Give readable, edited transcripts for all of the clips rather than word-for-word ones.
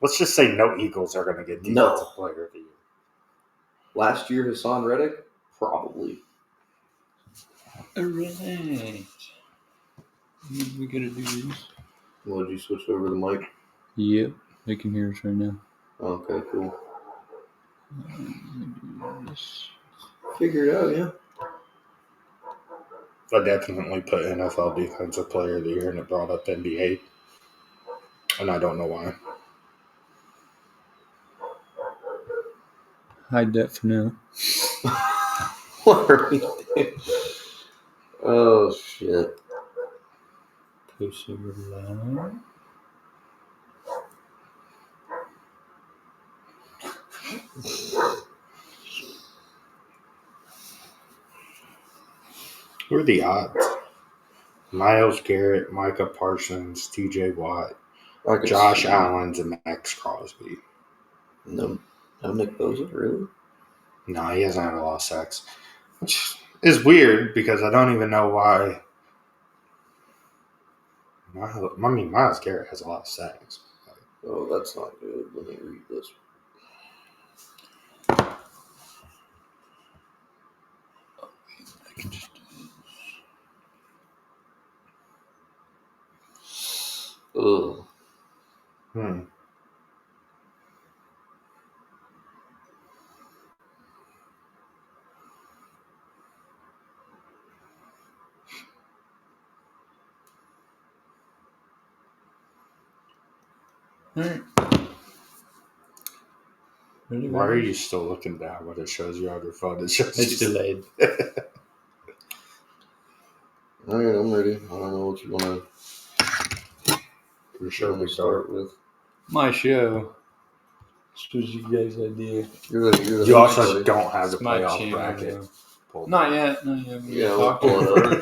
Let's just say no Eagles are going to get Defensive Player of the Year. Last year, Hassan Reddick? Probably. All right. We got to do this. Well, did you switch over the mic? Yep. They can hear us right now. Okay, cool. Yes. Figure it out, yeah. I definitely put NFL Defensive Player of the Year, and it brought up NBA. And I don't know why. Hide that for now. What are we doing? Oh, shit. Post over live. Who are the odds? Myles Garrett, Micah Parsons, TJ Watt, Josh Allen, and Max Crosby. No Nick Bosa, really? No, he hasn't had a lot of sacks. Which is weird because I don't even know why. Myles Garrett has a lot of sacks. Oh, that's not good. Let me read this. I can just do Ugh. All right. Ready, Why are you still looking down when it shows you on your phone? It shows it's delayed. All right, I'm ready. I don't know what you want to start with. My show. This was you guys' idea. You also don't have the playoff bracket. Not yet. Yeah, we'll pull it up.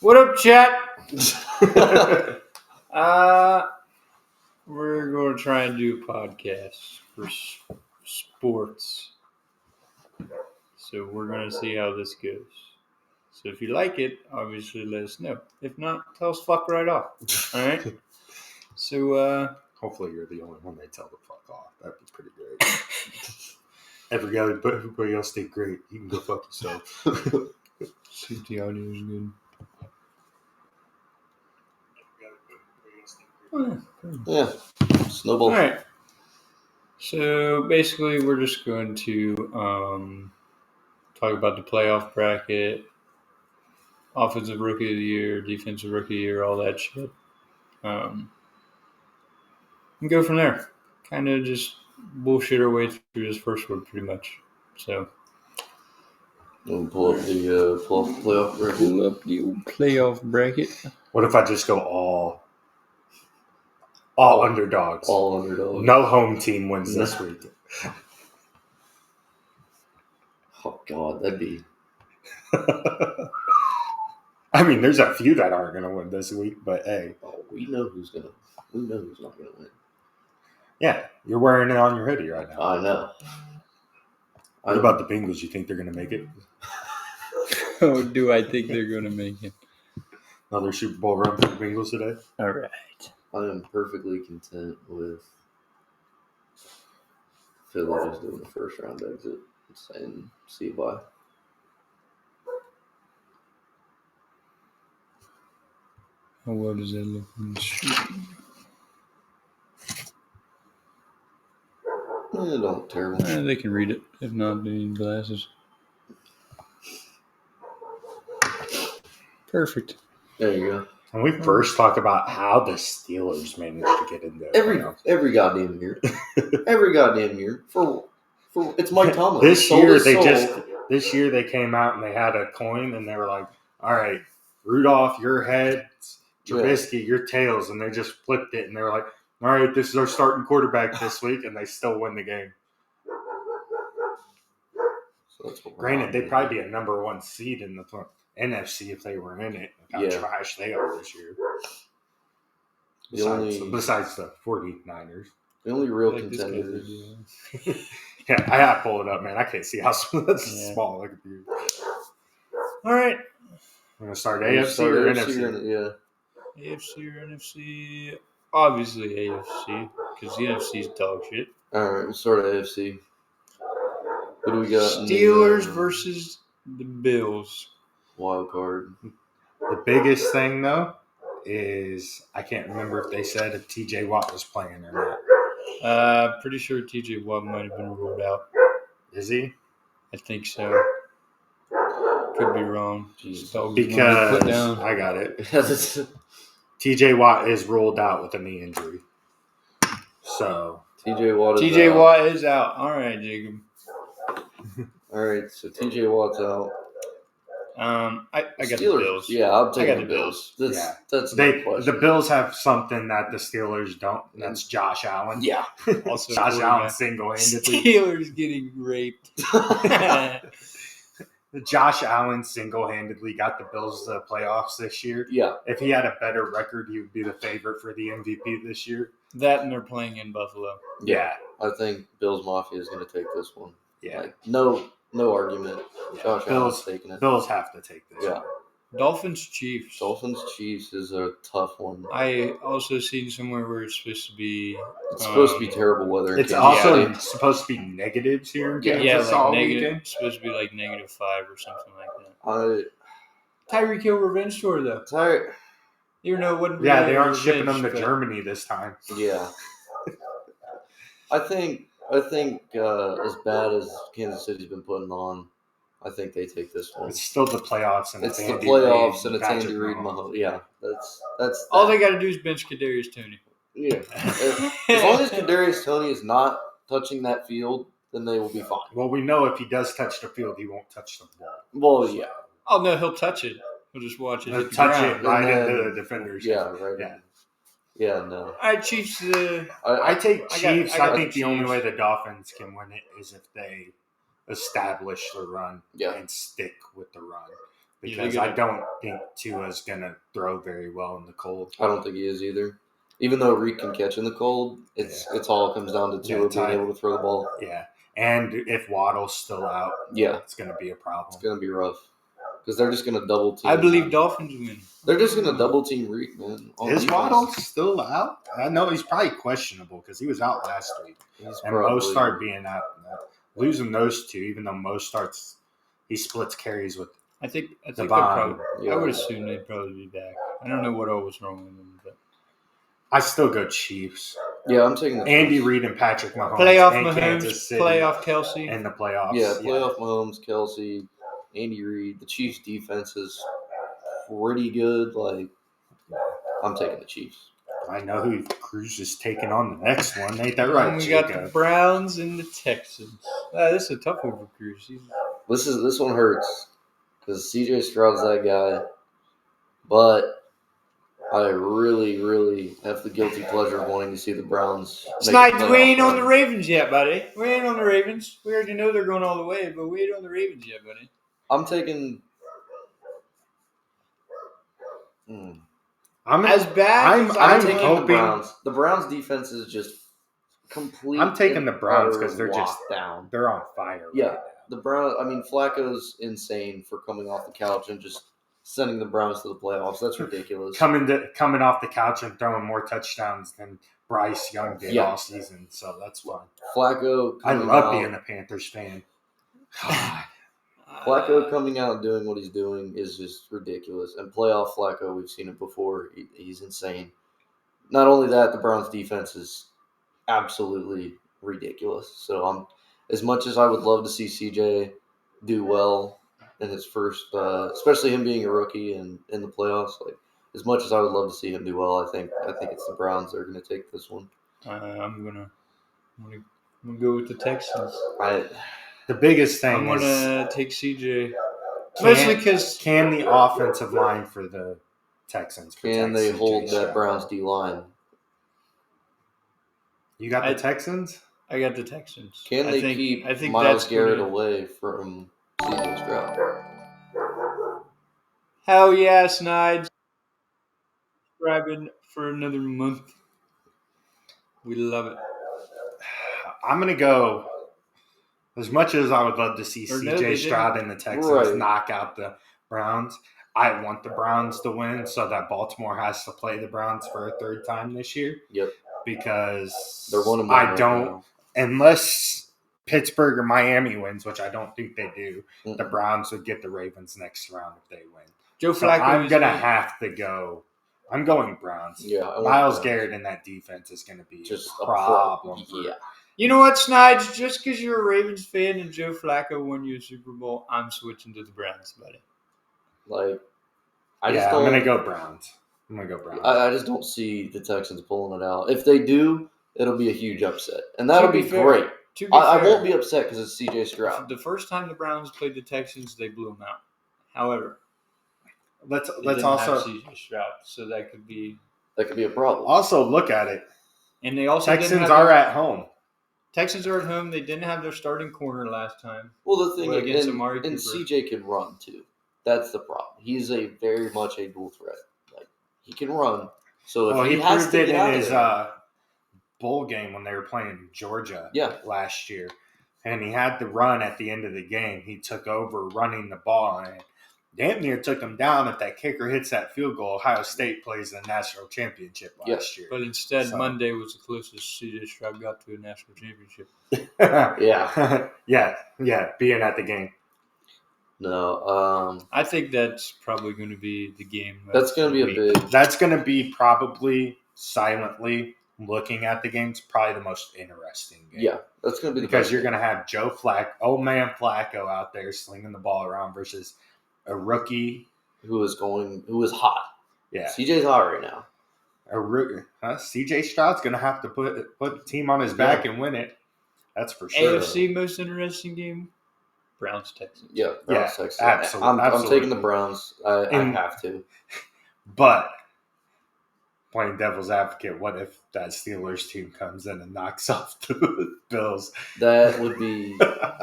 What up, chat? We're going to try and do a podcast for sports. So we're going to see how this goes. So if you like it, obviously let us know. If not, tell us fuck right off. All right? So, hopefully you're the only one they tell to fuck off. That'd be pretty great. Everybody else did great. You can go fuck yourself. See if the audio is good. Yeah. Snowball. All right. So basically, we're just going to talk about the playoff bracket, offensive rookie of the year, defensive rookie of the year, all that shit. And go from there. Kind of just bullshit our way through this first one, pretty much. So. We'll pull up the playoff bracket. Pull up the old playoff bracket. What if I just go all underdogs? All underdogs. No home team wins this week. Oh God, that'd be. I mean, there's a few that aren't going to win this week, but hey. Oh, we know who's not going to win. Yeah, you're wearing it on your hoodie right now. I know. What about the Bengals? You think they're going to make it? Oh, do I think they're going to make it? Another Super Bowl run for the Bengals today? All right. I am perfectly content with Philly just doing the first round exit and saying, see you bye. How well does that look in the stream? Don't look terrible. They can read it. If not, they need glasses. Perfect. There you go. When we first talk about how the Steelers managed to get in there. Every goddamn year. Every goddamn year. For it's Mike Tomlin. This year they came out and they had a coin and they were like, all right, Rudolph, your heads, Trubisky, your tails, and they just flipped it and they were like, all right, this is our starting quarterback this week, and they still win the game. So that's what Granted, they'd probably be a number one seed in the NFC if they were in it. Look how trash they are this year. Besides the 49ers. The only real contenders. Yeah, I have to pull it up, man. I can't see how small I could be. All right. We're going to start AFC or NFC? Yeah. AFC or NFC. Obviously AFC, because the NFC's dog shit. All right, we'll start at AFC. Who do we got? Steelers versus the Bills. Wild card. The biggest thing, though, is I can't remember if they said if TJ Watt was playing or not. Pretty sure TJ Watt might have been ruled out. Is he? I think so. Could be wrong. Because I got it. TJ Watt is ruled out with a knee injury. So TJ Watt is out. All right, Jacob. All right, so TJ Watt's out. I got the Steelers. Bills. Yeah, I'll take I got the the Bills. Bills. That's no question. The Bills have something that the Steelers don't. And that's Josh Allen. Yeah. Also, Josh Allen single-handedly. Steelers getting raped. Josh Allen single-handedly got the Bills to the playoffs this year. Yeah. If he had a better record, he would be the favorite for the MVP this year. That and they're playing in Buffalo. Yeah. I think Bills Mafia is going to take this one. Yeah. Like, no argument. Josh Allen's taking it. Bills have to take this one. Dolphins Chiefs. Dolphins Chiefs is a tough one. I also seen somewhere where it's supposed to be. It's supposed to be terrible weather. In It's Kansas also City. supposed to be negatives here in Kansas like all negative. weekend. It's supposed to be like -5 or something like that. Tyreek Hill revenge tour though. Even though it wasn't. Yeah, really they aren't revenge, shipping them to but- Germany this time. Yeah. I think as bad as Kansas City's been putting on, I think they take this one. It's still the playoffs, and It's the Andy playoffs, Reid and it's Patrick Andy Reid. Mahomes. Yeah, that's All they got to do is bench Kadarius Toney. Yeah. As long as Kadarius Toney is not touching that field, then they will be fine. Well, we know if he does touch the field, he won't touch the ball. Well, yeah. Oh no, he'll touch it. He'll just watch it. He'll hit the touch ground. it right And then- into the defenders. Yeah, right. Yeah. Yeah, no. All right, Chiefs. I take Chiefs. I got think the the only Chiefs. way the Dolphins can win it is if they establish the run and stick with the run. Because I don't think Tua's going to throw very well in the cold. I don't think he is either. Even though Reed can catch in the cold, it's all comes down to Tua being able to throw the ball. Yeah. And if Waddle's still out, it's going to be a problem. It's going to be rough. Because they're just going to double team. I believe Dolphins win. They're just going to double team Reed, man. Is Waddle still out? I know he's probably questionable because he was out last week. And Mo started being out. Losing those two, even though Mo starts, he splits carries with I think the they'll bond. probably. I would assume they'd probably be back. I don't know what all was wrong with them, but I still go Chiefs. Yeah, I'm taking the Andy Chiefs. Reid and Patrick Mahomes. playoff and Mahomes, Kansas City playoff Kelsey. in the playoffs. Yeah, playoff Mahomes, Kelsey, Andy Reid. The Chiefs' defense is pretty good. Like, I'm taking the Chiefs. I know who Cruz is taking on the next one. Ain't that right, And we got the Jacob? Browns and the Texans. This is a tough one for Cruz. This one hurts because CJ Stroud's that guy, but I really, really have the guilty pleasure of wanting to see the Browns. Snides, we ain't on the Ravens yet, buddy. We ain't on the Ravens. We already know they're going all the way, but we ain't on the Ravens yet, buddy. I'm taking. I'm As bad as I'm taking hoping the Browns. The Browns defense is just complete. I'm taking the Browns because they're just down. they're on fire. Yeah. Right now. The Browns. I mean, Flacco's insane for coming off the couch and just sending the Browns to the playoffs. That's ridiculous. Coming off the couch and throwing more touchdowns than Bryce Young did all season, so that's fine. Flacco. I love being a Panthers fan. Flacco coming out and doing what he's doing is just ridiculous. And playoff Flacco, we've seen it before. He's insane. Not only that, the Browns' defense is absolutely ridiculous. So as much as I would love to see CJ do well in his first, especially him being a rookie and in the playoffs, like as much as I would love to see him do well, I think it's the Browns that are going to take this one. I'm gonna go with the Texans. The biggest thing I'm gonna take CJ, Can- mostly because can the offensive line for the Texans Can protect they CJ hold that Stroud? Browns D line? You got the Texans? I got the Texans. Can they keep Myles Garrett away from CJ Stroud? Hell yeah, Snides. Subscribing for another month. We love it. I'm going to go, as much as I would love to see Or no, CJ they Stroud didn't. and the Texans Right. knock out the Browns, I want the Browns to win so that Baltimore has to play the Browns for a third time this year. Yep. Because They're 1-1 I right don't, now. unless Pittsburgh or Miami wins, which I don't think they do, the Mm-mm. Browns would get the Ravens next round if they win. Joe So Flacco. I'm going to have to go. I'm going Browns. Yeah, I want Miles Browns. Garrett in that defense is going to be Just a problem. Yeah. You know what, Snides? Just because you're a Ravens fan and Joe Flacco won you a Super Bowl, I'm switching to the Browns, buddy. Like, I I'm just don't. going to go Browns. I just don't see the Texans pulling it out. If they do, it'll be a huge upset, and that'll be great. To be I fair, won't be upset because it's C.J. Stroud. the first time the Browns played the Texans, they blew them out. However, Let's didn't also have C.J. Stroud, so that could be a problem. also look at it. And they also Texans are at home. Texans are at home. They didn't have their starting corner last time. Well, the thing against is, Amari and Cooper. C.J. can run too. That's the problem. He's very much a dual threat. Like, he can run. So if he has proved to it get out in of his there, bowl game when they were playing Georgia last year. And he had the run at the end of the game. He took over running the ball and damn near took him down. If that kicker hits that field goal, Ohio State plays the national championship last year. But instead, Monday was the closest C.J. Stroud got to a national championship. yeah, being at the game. No, I think that's probably going to be the game. That's going to be a big. That's going to be probably silently looking at the games, probably the most interesting game. Yeah, that's going to be because you're going to have Joe Flacco, Flacco out there slinging the ball around versus a rookie who is hot. Yeah, CJ's hot right now. CJ Stroud's going to have to put the team on his back and win it. That's for sure. AFC most interesting game. Browns, Texans. Yeah, Browns, Texans. Absolutely. I'm taking the Browns. I have to. But playing devil's advocate, what if that Steelers team comes in and knocks off the Bills? That would be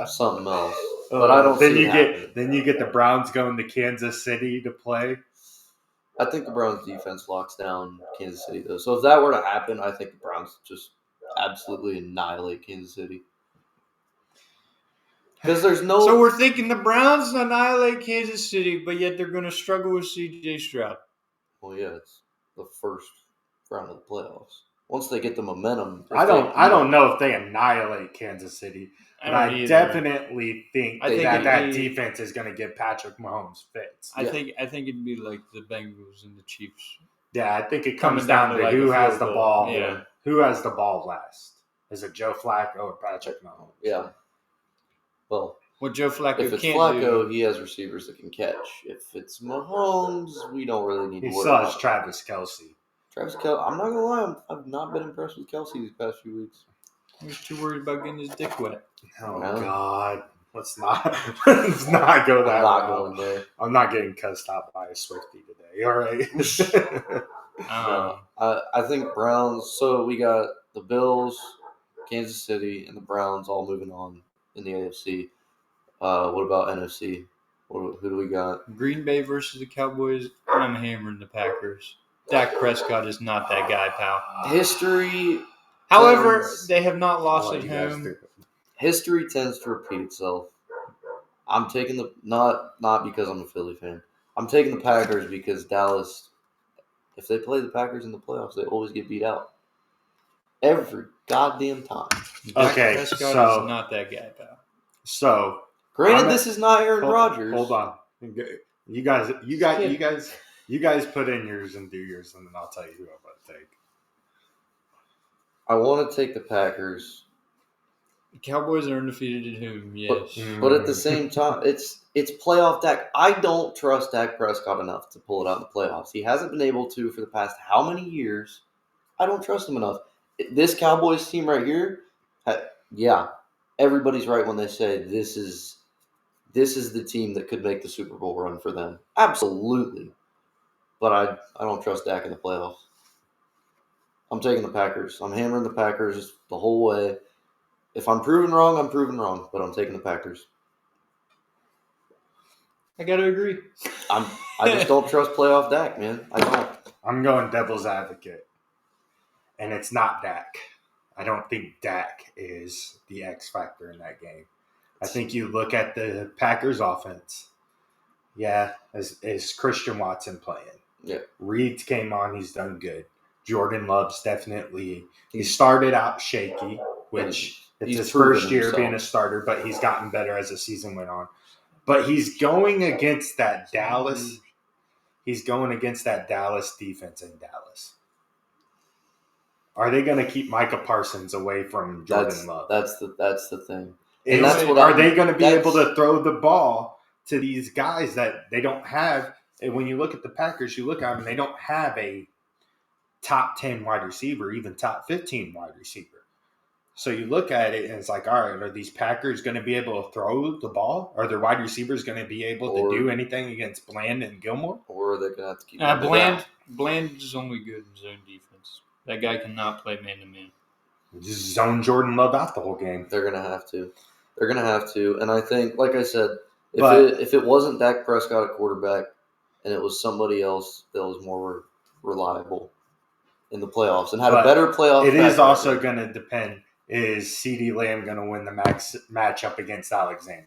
something else. But I don't see it happening. Then you get the Browns going to Kansas City to play. I think the Browns defense locks down Kansas City, though. So if that were to happen, I think the Browns just absolutely annihilate Kansas City. Because there's no. So we're thinking the Browns annihilate Kansas City, but yet they're going to struggle with C.J. Stroud. Well, yeah, it's the first round of the playoffs. Once they get the momentum, I don't know if they annihilate Kansas City, but I definitely think that defense is going to give Patrick Mahomes fits. I think it'd be like the Bengals and the Chiefs. Yeah, I think it comes down to who has the ball. Yeah. Who has the ball last? Is it Joe Flacco or Patrick Mahomes? Yeah. Well, what Joe Flacco if it's can't Flacco, do, he has receivers that can catch. If it's Mahomes, we don't really need to worry about it. He still has Travis Kelce. I'm not going to lie. I've not been impressed with Kelce these past few weeks. He was too worried about getting his dick wet. Oh, God. Let's not go that route. Going there. I'm not getting cussed out by a Swiftie today. All right. I think Browns. So we got the Bills, Kansas City, and the Browns all moving on in the AFC. What about NFC? Who do we got? Green Bay versus the Cowboys. I'm hammering the Packers. Dak Prescott is not that guy, pal. History. However, they have not lost at home. History tends to repeat itself. I'm taking not because I'm a Philly fan. I'm taking the Packers because Dallas, if they play the Packers in the playoffs, they always get beat out. Every goddamn time. Okay, Prescott is not that guy, pal. So, granted, this is not Aaron Rodgers. Hold on, you guys put in yours and do yours, and then I'll tell you who I'm going to take. I want to take the Packers. The Cowboys are undefeated at home, yes. But at the same time, it's playoff Dak. I don't trust Dak Prescott enough to pull it out in the playoffs. He hasn't been able to for the past how many years? I don't trust him enough. This Cowboys team right here, everybody's right when they say this is the team that could make the Super Bowl run for them. Absolutely. But I don't trust Dak in the playoffs. I'm taking the Packers. I'm hammering the Packers the whole way. If I'm proven wrong, I'm proven wrong. But I'm taking the Packers. I got to agree. I just don't trust playoff Dak, man. I don't. I'm going devil's advocate. And it's not Dak. I don't think Dak is the X factor in that game. I think you look at the Packers offense. Yeah, is Christian Watson playing? Yeah. Reed came on. He's done good. Jordan Love's definitely. He started out shaky, which it's he's his proven first year himself. being a starter, but he's gotten better as the season went on. But he's going against that Dallas. He's going against that Dallas defense in Dallas. Are they going to keep Micah Parsons away from Jordan Love? That's the thing. And that's what are they going to be able to throw the ball to these guys that they don't have? And when you look at the Packers, you look at them, they don't have a top 10 wide receiver, even top 15 wide receiver. So you look at it and it's like, all right, are these Packers going to be able to throw the ball? Are their wide receivers going to be able to do anything against Bland and Gilmore? Or are they going to have to keep Bland is only good in zone defense. That guy cannot play man-to-man. Just zone Jordan Love out the whole game. They're going to have to. And I think, like I said, if it wasn't Dak Prescott at quarterback and it was somebody else that was more reliable in the playoffs and had a better playoff. It is also going to depend. Is CeeDee Lamb going to win the matchup against Alexander?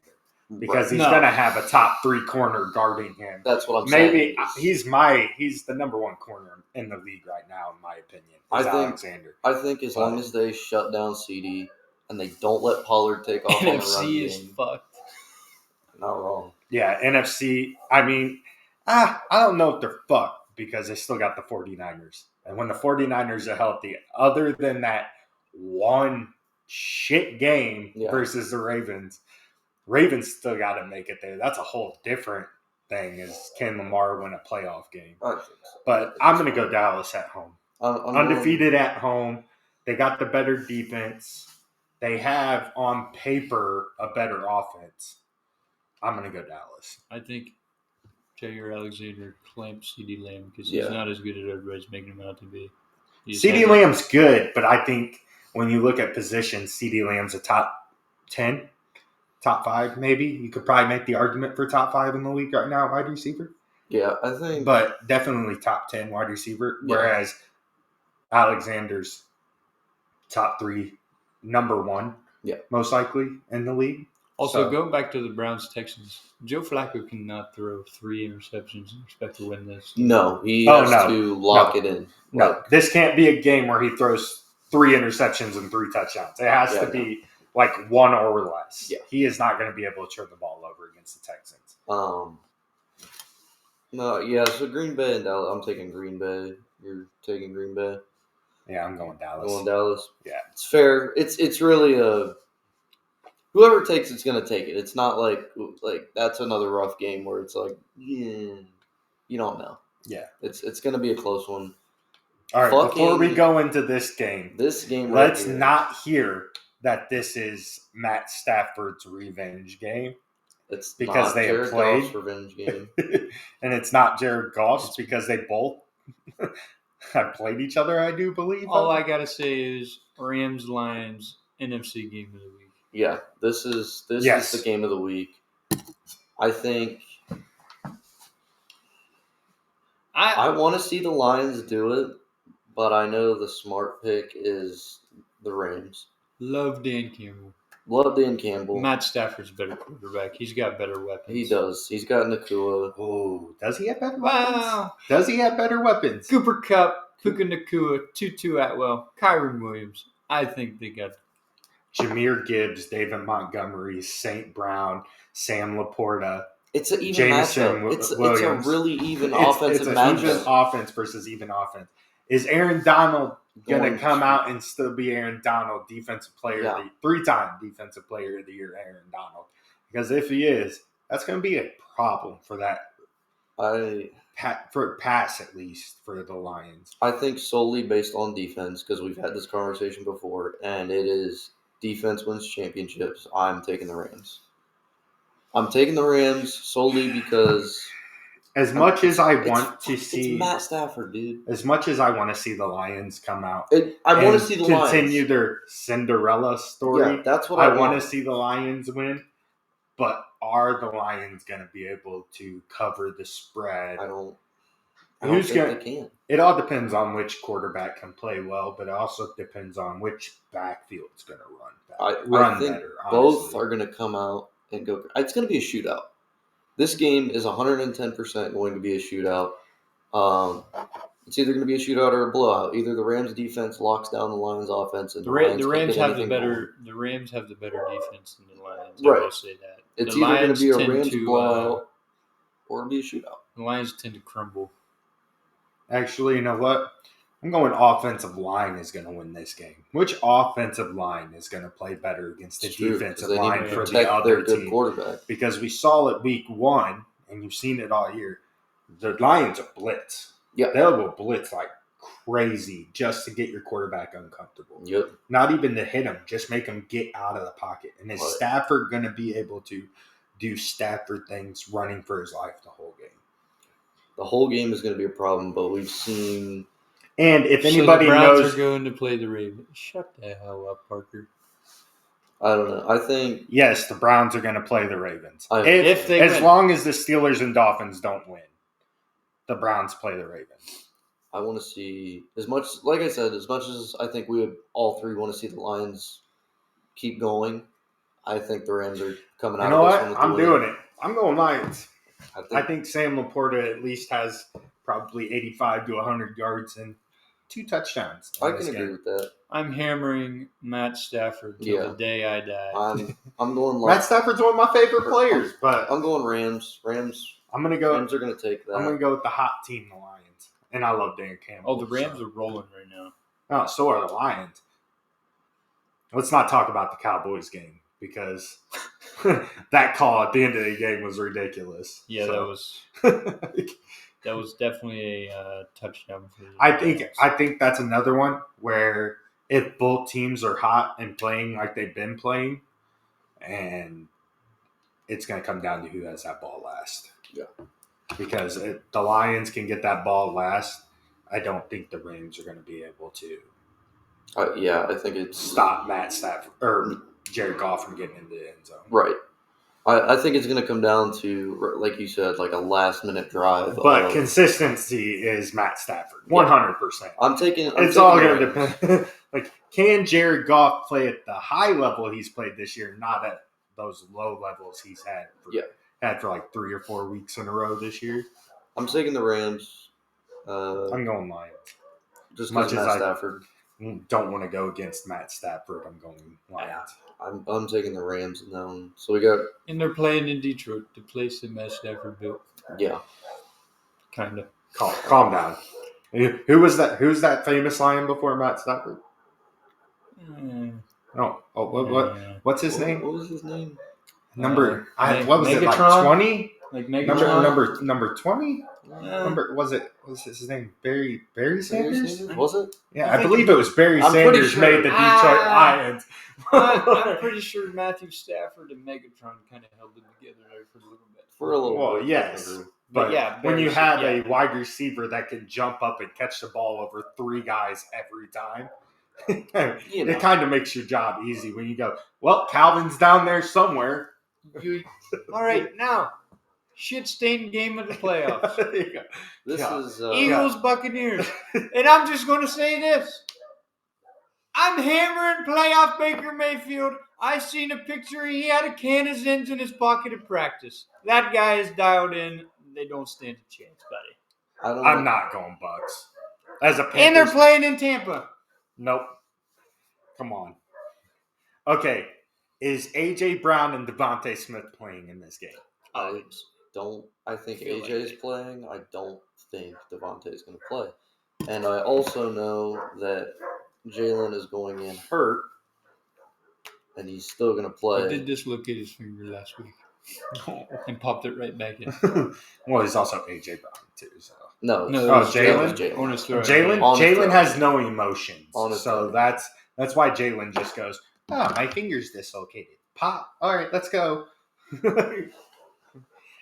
Because he's going to have a top 3 corner guarding him. That's what I'm saying. Maybe he's the number 1 corner in the league right now, in my opinion. Alexander. I think as long as they shut down CeeDee and they don't let Pollard take off on the run NFC is fucked. Not wrong. Yeah, NFC. I mean, I don't know if they're fucked because they still got the 49ers. And when the 49ers are healthy, other than that one shit game versus the Ravens still got to make it there. That's a whole different thing. Is can Lamar win a playoff game? I think so. But I'm going to go Dallas at home. Undefeated at home. They got the better defense. They have on paper a better offense. I'm going to go Dallas. I think Jair Alexander clamps CeeDee Lamb because he's not as good as everybody's making him out to be. CeeDee Lamb's good, but I think when you look at positions, CeeDee Lamb's a top 10, top 5 maybe. You could probably make the argument for top 5 in the league right now, wide receiver. Yeah, I think. But definitely top 10 wide receiver, whereas Alexander's top 3, number 1, most likely in the league. Also, going back to the Browns-Texans, Joe Flacco cannot throw 3 interceptions and expect to win this. No, he has to lock it in. No, this can't be a game where he throws 3 interceptions and 3 touchdowns. It has to be like 1 or less. Yeah. He is not going to be able to turn the ball over against the Texans. So Green Bay and Dallas. I'm taking Green Bay. You're taking Green Bay? Yeah, I'm going Dallas. Going Dallas? Yeah. It's fair. It's really a... Whoever takes it's going to take it. It's not like that's another rough game where it's like, you don't know. Yeah. It's going to be a close one. All right, before we go into this game, let's not hear that this is Matt Stafford's revenge game. It's because they have played Goff's revenge game. And it's not Jared Goff's because they both have played each other, I do believe. All I got to say is Rams-Lions NFC game of the week. Yeah, this is the game of the week. I think I want to see the Lions do it, but I know the smart pick is the Rams. Love Dan Campbell. Matt Stafford's a better quarterback. He's got better weapons. He does. He's got Nakua. Oh, does he have better weapons? Does he have better weapons? Cooper Kupp, Puka Nakua, Tutu Atwell, Kyron Williams. I think they got Jahmyr Gibbs, David Montgomery, St. Brown, Sam Laporta. It's an even matchup. It's a really even offensive matchup. It's even offense versus even offense. Is Aaron Donald going to come out and still be Aaron Donald, defensive player of the 3-time defensive player of the year, Aaron Donald? Because if he is, that's going to be a problem for that. For pass, at least, for the Lions. I think solely based on defense, because we've had this conversation before, and it is defense wins championships. I'm taking the Rams. I'm taking the Rams solely because... As much as I want to see... It's Matt Stafford, dude. As much as I want to see the Lions come out... I want to see the Lions continue their Cinderella story. Yeah, that's what I want. I want to see the Lions win. But are the Lions going to be able to cover the spread? I don't think they can. It all depends on which quarterback can play well, but it also depends on which backfield's going to run I think better. Both are going to come out and go. It's going to be a shootout. This game is 110% going to be a shootout. It's either going to be a shootout or a blowout. Either the Rams defense locks down the Lions offense, and The Rams have the anything better. going. The Rams have the better defense than the Lions. Right. I will say that. It's The either going Lions to be a tend Rams to, blowout or it'll be a shootout. The Lions tend to crumble. Actually, you know what? I'm going offensive line is going to win this game. Which offensive line is going to play better against the It's true, defensive 'cause they need line to for the protect other their good team? quarterback. Because we saw it week 1, and you've seen it all year. The Lions are blitz. Yeah. They will blitz like crazy just to get your quarterback uncomfortable. Yep. Not even to hit him, just make him get out of the pocket. And is Right. Stafford going to be able to do Stafford things running for his life the whole game? The whole game is going to be a problem, but we've seen. And if So anybody the Browns knows, are going to play the Ravens. Shut the hell up, Parker. I don't know. I think yes, the Browns are going to play the Ravens. If they as win. long as the Steelers and Dolphins don't win, the Browns play the Ravens. I want to see as much. Like I said, as much as I think we would all three want to see the Lions keep going, I think the Rams are coming out. You know of this what? one with I'm the win. doing it. I'm going Lions. I I think Sam Laporta at least has probably 85 to 100 yards and 2 touchdowns. I can agree with that. I'm hammering Matt Stafford till Yeah. the day I die. I'm going. Matt Stafford's one of my favorite players, but I'm going Rams. I'm gonna go. Rams are going to take that. I'm gonna go with the hot team, the Lions, and I love Dan Campbell. Oh, the Rams are rolling right now. Oh, so are the Lions. Let's not talk about the Cowboys game because that call at the end of the game was ridiculous. Yeah, So. that was definitely a touchdown for the I Rams. think that's another one where if both teams are hot and playing like they've been playing, and it's going to come down to who has that ball last. Yeah. Because the Lions can get that ball last, I don't think the Rams are going to be able to I think it's stop Matt Stafford or Jared Goff from getting into the end zone. right. I think it's going to come down to, like you said, like a last-minute drive. But consistency is Matt Stafford, 100%. I'm taking. It's all going to depend. Like, can Jared Goff play at the high level he's played this year, not at those low levels he's had for like 3 or 4 weeks in a row this year? I'm taking the Rams. I'm going Lions. Just much because as Matt I- Stafford. Don't want to go against Matt Stafford. I'm going Lions. I'm taking the Rams in that one. So we got And they're playing in Detroit, the place that Matt Stafford built. yeah. Kind of. Calm down. Who was that? Who's that famous Lion before Matt Stafford? What's his name? What was his name? Number what was Megatron? it, like 20? Like Megatron? Number 20? Was his name Barry Sanders? Was it? Yeah, I I think believe it was Barry I'm pretty Sanders sure. made the Detroit Lions. I'm pretty sure Matthew Stafford and Megatron kind of held them together there for a little bit. For a little Well, bit. yes. But But yeah, when Barry you have Sanders, a wide receiver that can jump up and catch the ball over 3 guys every time, You know. it kind of makes your job easy when you go, well, Calvin's down there somewhere. All right, now, shit-stained game of the playoffs. There you go. This Yeah. is Eagles, Buccaneers. And I'm just going to say this. I'm hammering playoff Baker Mayfield. I seen a picture. He had a can of Zins in his pocket at practice. That guy is dialed in. They don't stand a chance, buddy. I'm not going Bucks. As a Panthers, And they're playing in Tampa. Nope. Come on. Okay. Is A.J. Brown and Devontae Smith playing in this game? I think feel AJ is playing. I don't think Devontae is going to play. And I also know that Jalen is going in hurt, and he's still going to He play. did dislocate his finger last week and popped it right back in. Well, he's also A.J. Brown, too. So. No, No, Oh, it was Jalen? On his throat. Jalen has no emotions. On his So throat. that's why Jalen just goes, oh, my finger's dislocated. Pop. All right, let's go.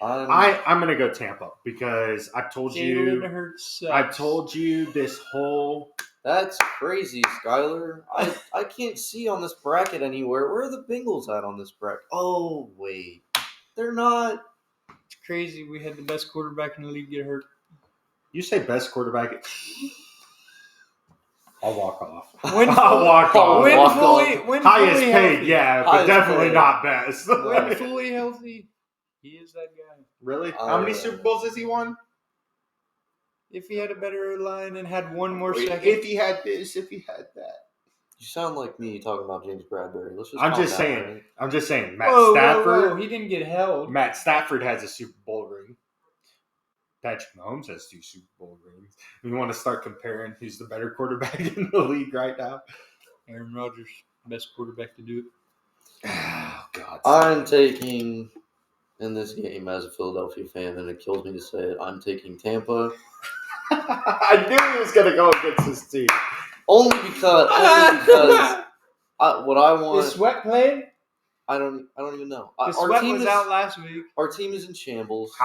I'm going to go Tampa because I've told Jalen you. Hurts I've told you this whole. That's crazy, Skylar. I can't see on this bracket anywhere. Where are the Bengals at on this bracket? Oh, wait. They're not. It's crazy. We had the best quarterback in the league get hurt. You say best quarterback. I'll walk off. When I'll walk off. When Highest fully paid, healthy. yeah, but Highest definitely paid. not best. When fully healthy, He is that guy. Really? How many Super Bowls has he won? If he had a better line and had one more second. If he had this, if he had that. You sound like me talking about James Bradbury. Let's just. I'm calm just down, saying. right? I'm just saying. Matt Whoa, Stafford. whoa. He didn't get held. Matt Stafford has a Super Bowl ring. Patrick Mahomes has 2 Super Bowl rings. You want to start comparing who's the better quarterback in the league right now? Aaron Rodgers, best quarterback to do it. Oh, God. I'm taking, in this game as a Philadelphia fan, and it kills me to say it, I'm taking Tampa. I knew he was going to go against his team. Only because what I want. Is Sweat playing? I don't even know. Sweat was out last week. Our team is in shambles.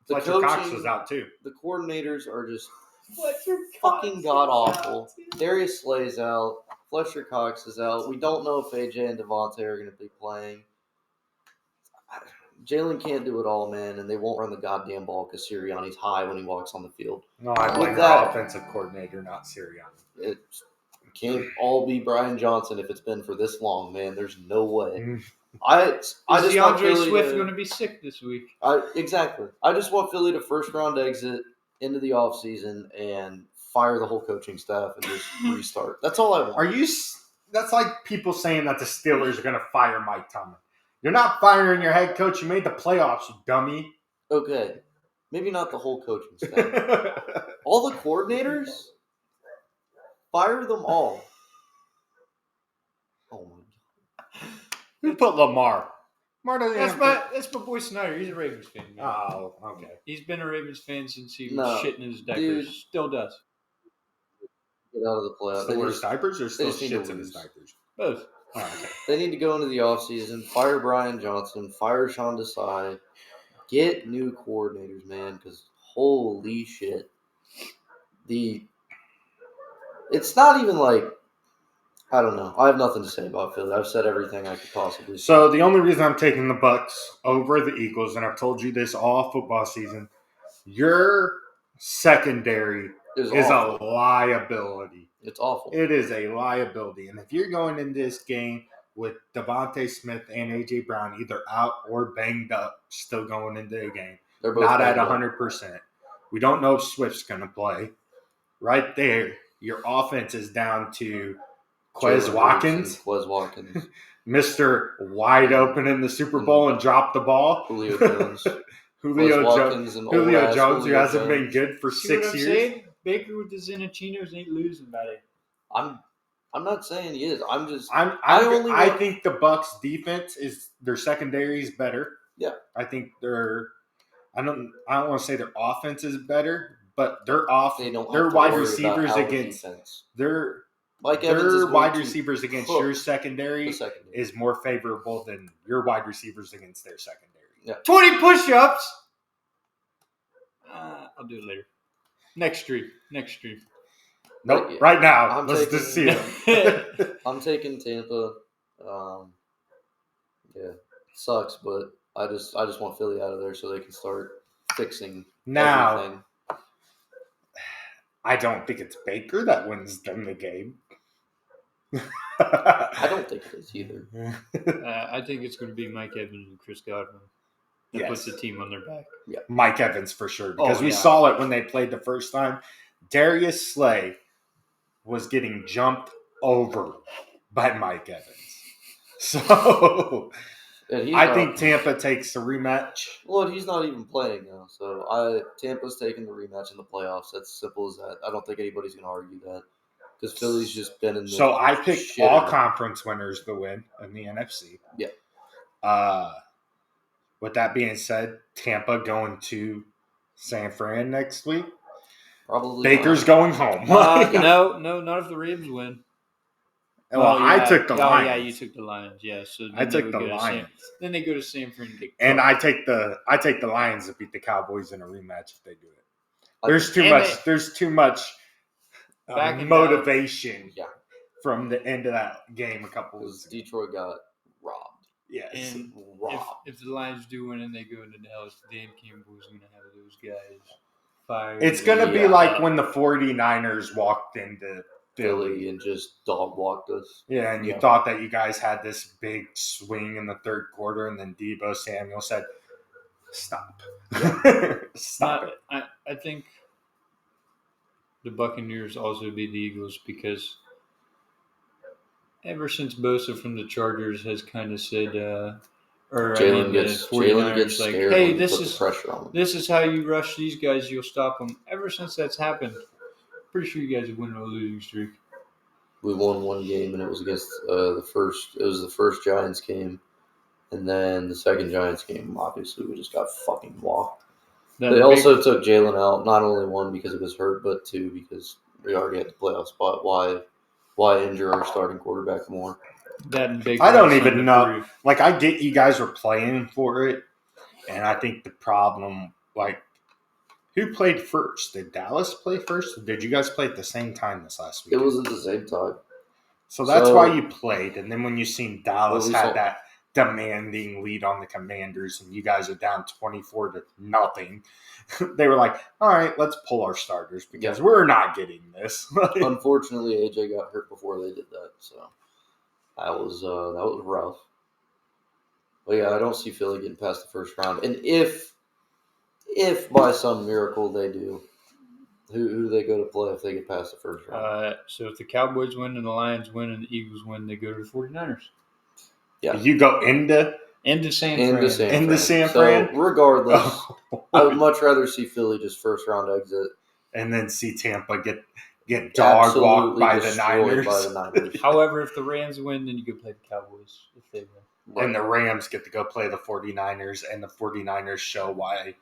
The Fletcher Cox was out too. The coordinators are just Fletcher fucking god awful. Darius Slay's out. Fletcher Cox is out. We don't know if AJ and Devontae are going to be playing. Jalen can't do it all, man, and they won't run the goddamn ball because Sirianni's high when he walks on the field. No, I blame the offensive coordinator, not Sirianni. It can't all be Brian Johnson if it's been for this long, man. There's no way. I just want DeAndre Swift going to be sick this week. Exactly. I just want Philly to first-round exit into the offseason and fire the whole coaching staff and just restart. That's all I want. That's like people saying that the Steelers are going to fire Mike Tomlin. You're not firing your head coach. You made the playoffs, you dummy. Okay. Maybe not the whole coaching staff. All the coordinators? Fire them all. Oh, my God. Who put Lamar? That's my boy Snyder. He's a Ravens fan. Man. Oh, okay. He's been a Ravens fan since he was shitting his diapers. Dude. Still does. Get out of the playoffs. Still wears diapers or still shits in his diapers? Both. Oh, okay. They need to go into the offseason, fire Brian Johnson, fire Sean Desai, get new coordinators, man, because holy shit. It's not even like, I don't know. I have nothing to say about Philly. I've said everything I could possibly say. So the only reason I'm taking the Bucks over the Eagles, and I've told you this all football season, your secondary is a liability. It's awful. It is a liability. And if you're going into this game with Devontae Smith and A.J. Brown either out or banged up, still going into the game, They're both not at 100%. We don't know if Swift's going to play. Right there, your offense is down to Quez Watkins, Mr. Wide Open in the Super Bowl and dropped the ball. Julio Jones. Julio Jones, who hasn't been good for 6 years. Saying? Baker with the Zinnichinos ain't losing, buddy. I'm not saying he is. I think the Bucks defense is their secondary is better. Yeah. I think I don't want to say their offense is better, but their wide receivers against your secondary is more favorable than your wide receivers against their secondary. Yeah. 20 push-ups. I'll do it later. Next stream. Nope. Yeah. Right now. Let's just see it. I'm taking Tampa. Sucks, but I just want Philly out of there so they can start fixing everything. I don't think it's Baker that wins them the game. I don't think it is either. I think it's going to be Mike Evans and Chris Godwin. That puts the team on their back. Yeah, Mike Evans for sure. Because we saw it when they played the first time. Darius Slay was getting jumped over by Mike Evans. So I think Tampa takes the rematch. Well, he's not even playing now. So Tampa's taking the rematch in the playoffs. That's simple as that. I don't think anybody's going to argue that. Because Philly's just been in the So I picked all conference winners to win in the NFC. Yeah. With that being said, Tampa going to San Fran next week. Probably Baker's going home. No, not if the Rams win. Well, I took the Lions. Yeah, you took the Lions. Yeah, so I took the Lions. Then they go to San Fran. And I take the Lions to beat the Cowboys in a rematch if they do it. There's too much motivation from the end of that game a couple of weeks ago. Detroit got robbed. Yes. And if the Lions do win and they go into Dallas, Dan Campbell's going to have those guys fired. It's going to be like when the 49ers walked into Philly and just dog walked us. Yeah, and you thought that you guys had this big swing in the third quarter, and then Deebo Samuel said, Stop. Yeah. Stop it. I think the Buccaneers also beat the Eagles because ever since Bosa from the Chargers has kind of said, the Jalen 49ers, gets like, scared hey, when you put the pressure on him. this is how you rush these guys, you'll stop them. Ever since that's happened, pretty sure you guys have won a losing streak. We won one game, and it was against the first Giants game, and then the second Giants game. Obviously, we just got fucking walked. They also took Jalen out, not only one because he was hurt, but two because we already had the playoff spot. Why injure our starting quarterback more? I don't even know. Like, I get you guys were playing for it, and I think the problem, like, who played first? Did Dallas play first? Or did you guys play at the same time this last week? It was at the same time. So that's why you played. And then when you seen Dallas had that demanding lead on the Commanders and you guys are down 24-0, they were like, all right, let's pull our starters because we're not getting this. Unfortunately, AJ got hurt before they did that. So that was rough. But yeah, I don't see Philly getting past the first round. And if by some miracle they do, who do they go to play if they get past the first round? So if the Cowboys win and the Lions win and the Eagles win, they go to the 49ers. Yeah. You go into San Fran. San Fran? So regardless, I would much rather see Philly just first round exit. And then see Tampa get dog walked by the Niners. However, if the Rams win, then you can play the Cowboys if they win. Right. And the Rams get to go play the 49ers, and the 49ers show why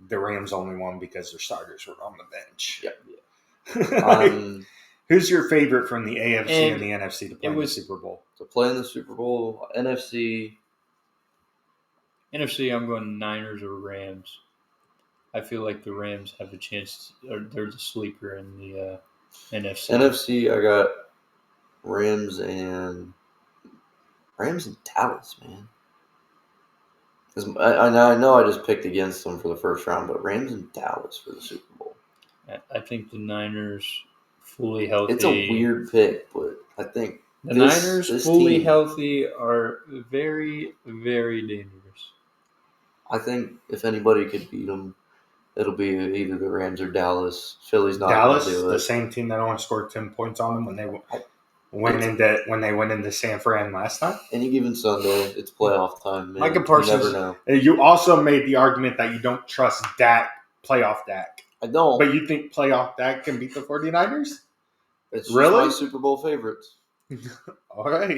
the Rams only won because their starters were on the bench. Yeah. Who's your favorite from the AFC and the NFC to play in the Super Bowl? To play in the Super Bowl, NFC, I'm going Niners or Rams. I feel like the Rams have a chance. They're the sleeper in the NFC. NFC, I got Rams and Dallas, man. I know I just picked against them for the first round, but Rams and Dallas for the Super Bowl. I think the Niners fully healthy. It's a weird pick, but I think the Niners fully healthy are very, very dangerous. I think if anybody could beat them, it'll be either the Rams or Dallas. Philly's not going to do it. The same team that only scored 10 points on them when they went into San Fran last time. Any given Sunday, it's playoff time, man. Micah Parsons. You never know. You also made the argument that you don't trust playoff Dak. I don't. But you think playoff Dak can beat the 49ers? It's really my Super Bowl favorites. All right.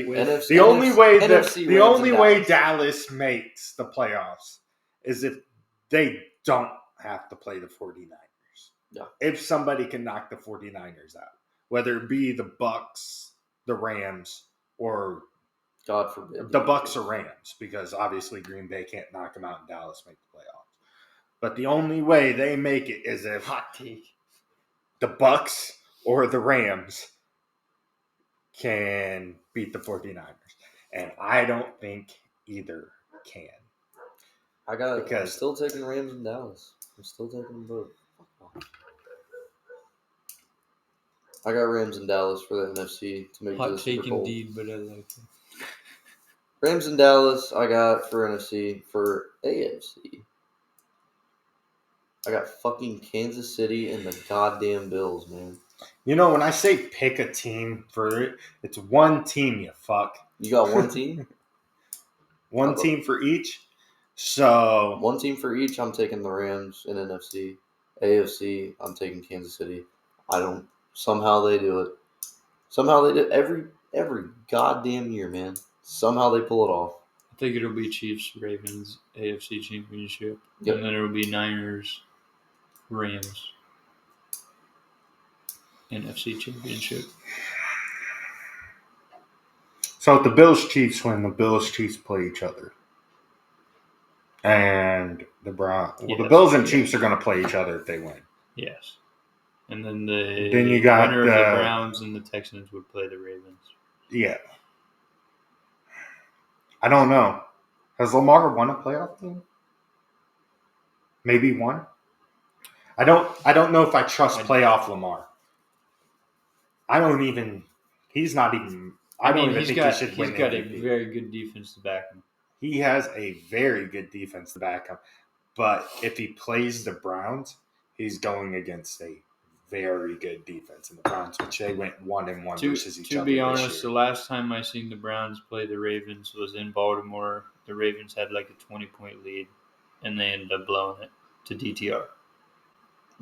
The only way Dallas makes the playoffs is if they don't have to play the 49ers. Yeah. If somebody can knock the 49ers out, whether it be the Bucks, the Rams, or God forbid the Bucks or Rams, because obviously Green Bay can't knock them out and Dallas make the playoffs. But the only way they make it is if the Bucks or the Rams can beat the 49ers. And I don't think either can. I'm still taking Rams and Dallas. I'm still taking them both. I got Rams and Dallas for the NFC to make the Super Bowl. Indeed, but I like it. Rams and Dallas, I got for NFC. For AFC, I got fucking Kansas City and the goddamn Bills, man. You know, when I say pick a team for it, it's one team, you fuck. You got one team? One team for each? So one team for each, I'm taking the Rams in NFC. AFC, I'm taking Kansas City. Somehow they do it. Somehow they do it every goddamn year, man. Somehow they pull it off. I think it'll be Chiefs, Ravens, AFC Championship. Yep. And then it'll be Niners, Rams, NFC Championship. So if the Bills-Chiefs win, the Bills-Chiefs play each other. And the Bills and Chiefs are going to play each other if they win. Yes. And then you got winner of the Browns and the Texans would play the Ravens. Yeah. I don't know. Has Lamar won a playoff game? Maybe one. I don't know if I trust playoff Lamar. I don't even think he should win. He's got a very good defense to back him. He has a very good defense to back him. But if he plays the Browns, he's going against a very good defense in the Browns, which they went 1-1 versus each other. To be this honest, year. the last time I seen the Browns play the Ravens was in Baltimore. The Ravens had like a 20-point lead, and they ended up blowing it to DTR.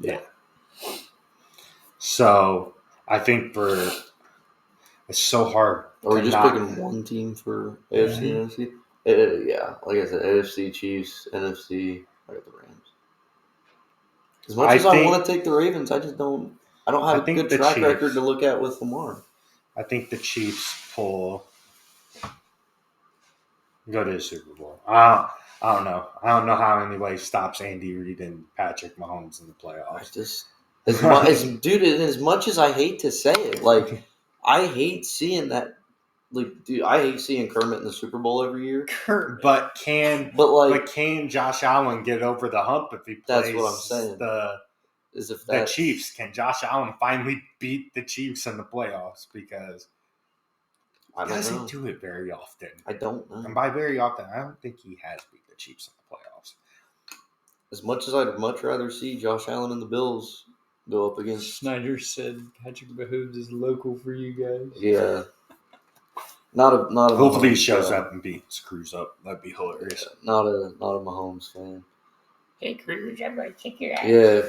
Yeah. So I think it's so hard. Are we just picking one team for AFC and NFC? Yeah, like I said, AFC Chiefs, NFC. I got the Rams. As much as I want to take the Ravens, I just don't. I don't have a good track record to look at with Lamar. I think the Chiefs go to the Super Bowl. I don't know. I don't know how anybody stops Andy Reid and Patrick Mahomes in the playoffs. As much as I hate to say it, like I hate seeing that. Like, dude, I hate seeing Kermit in the Super Bowl every year. But can Josh Allen get over the hump if he plays? That's what I'm saying. The Chiefs, can Josh Allen finally beat the Chiefs in the playoffs? Because he doesn't do it very often. I don't know. And by very often, I don't think he has beat the Chiefs in the playoffs. As much as I'd much rather see Josh Allen and the Bills go up against. Snyder said Patrick Mahomes is local for you guys. Yeah. Not a. Hopefully he shows up and screws up. That'd be hilarious. Yeah, not a Mahomes fan. Hey Cruz, I'm gonna kick your ass. Yeah,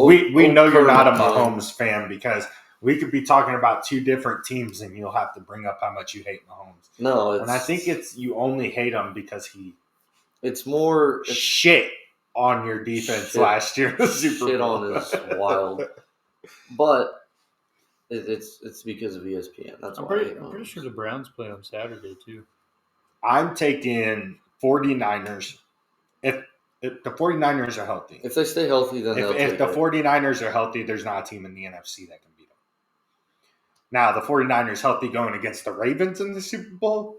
we know you're not a Mahomes fan because we could be talking about two different teams and you'll have to bring up how much you hate Mahomes. No, and I think you only hate him because it's more shit on your defense last year. The Super shit Bowl. on is wild, but. It's because of ESPN. That's why. I'm pretty sure the Browns play on Saturday too. I'm taking 49ers. If the 49ers are healthy. If they stay healthy, then if the 49ers are healthy, there's not a team in the NFC that can beat them. Now, the 49ers healthy going against the Ravens in the Super Bowl.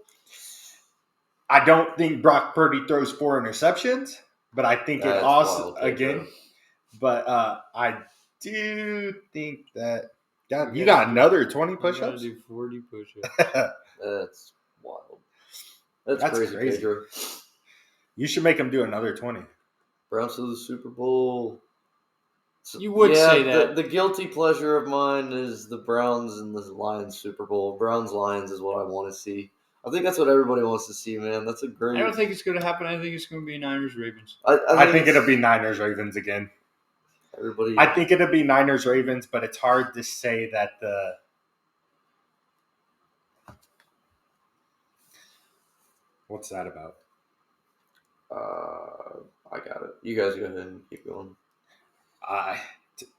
I don't think Brock Purdy throws 4 interceptions, but I think it also, again, but I do think that you got another 20 push-ups? You gotta do 40 push-ups. That's wild. That's crazy. Pedro. You should make him do another 20. Browns to the Super Bowl. You would say that. The guilty pleasure of mine is the Browns and the Lions Super Bowl. Browns-Lions is what I want to see. I think that's what everybody wants to see, man. That's a great... I don't think it's going to happen. I think it's going to be Niners-Ravens. I think it'll be Niners-Ravens again. I think it'll be Niners-Ravens, but it's hard to say that the... What's that about? I got it. You guys go ahead and keep going.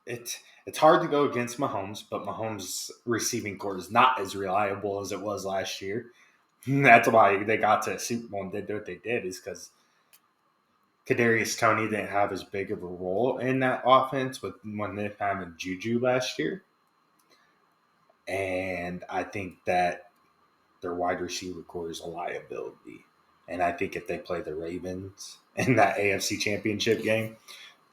It's hard to go against Mahomes, but Mahomes' receiving core is not as reliable as it was last year. That's why they got to Super Bowl and did what they did, is because Kadarius Toney didn't have as big of a role in that offense when they had Juju last year. And I think that their wide receiver core is a liability. And I think if they play the Ravens in that AFC Championship game,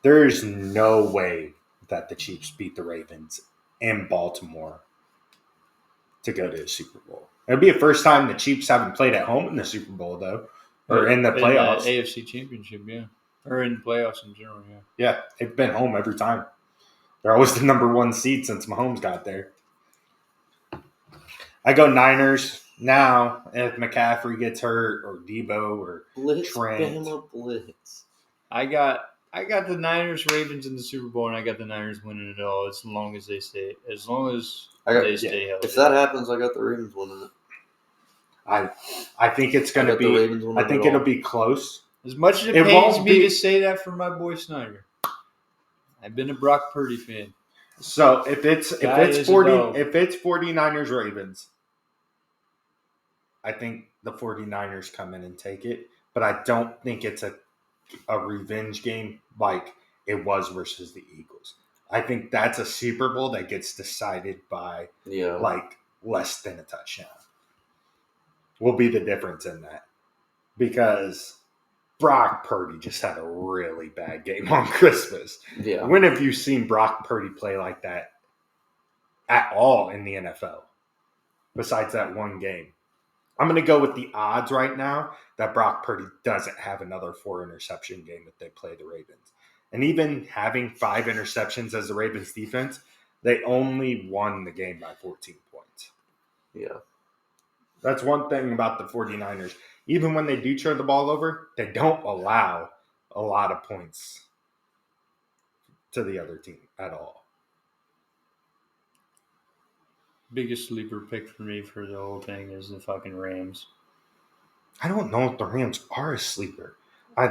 there's no way that the Chiefs beat the Ravens in Baltimore to go to the Super Bowl. It'll be the first time the Chiefs haven't played at home in the Super Bowl, though, or in the playoffs. In the AFC Championship, yeah. Or in the playoffs in general, yeah. Yeah, they've been home every time. They're always the number 1 seed since Mahomes got there. I go Niners now. If McCaffrey gets hurt, or Debo, or Trent. Blitz. I got the Niners, Ravens in the Super Bowl, and I got the Niners winning it all as long as they stay. As long as they stay healthy. If that happens, I got the Ravens winning it. I think it's going to be. I think it'll be close. As much as it pains me to say that for my boy Snyder, I've been a Brock Purdy fan. So if it's 49ers Ravens, I think the 49ers come in and take it, but I don't think it's a revenge game like it was versus the Eagles. I think that's a Super Bowl that gets decided by like less than a touchdown. Will be the difference in that, because Brock Purdy just had a really bad game on Christmas. Yeah. When have you seen Brock Purdy play like that at all in the NFL? Besides that one game. I'm going to go with the odds right now that Brock Purdy doesn't have another 4 interception game if they play the Ravens. And even having 5 interceptions as the Ravens defense, they only won the game by 14 points. Yeah. That's one thing about the 49ers. Even when they do turn the ball over, they don't allow a lot of points to the other team at all. Biggest sleeper pick for me for the whole thing is the fucking Rams. I don't know if the Rams are a sleeper.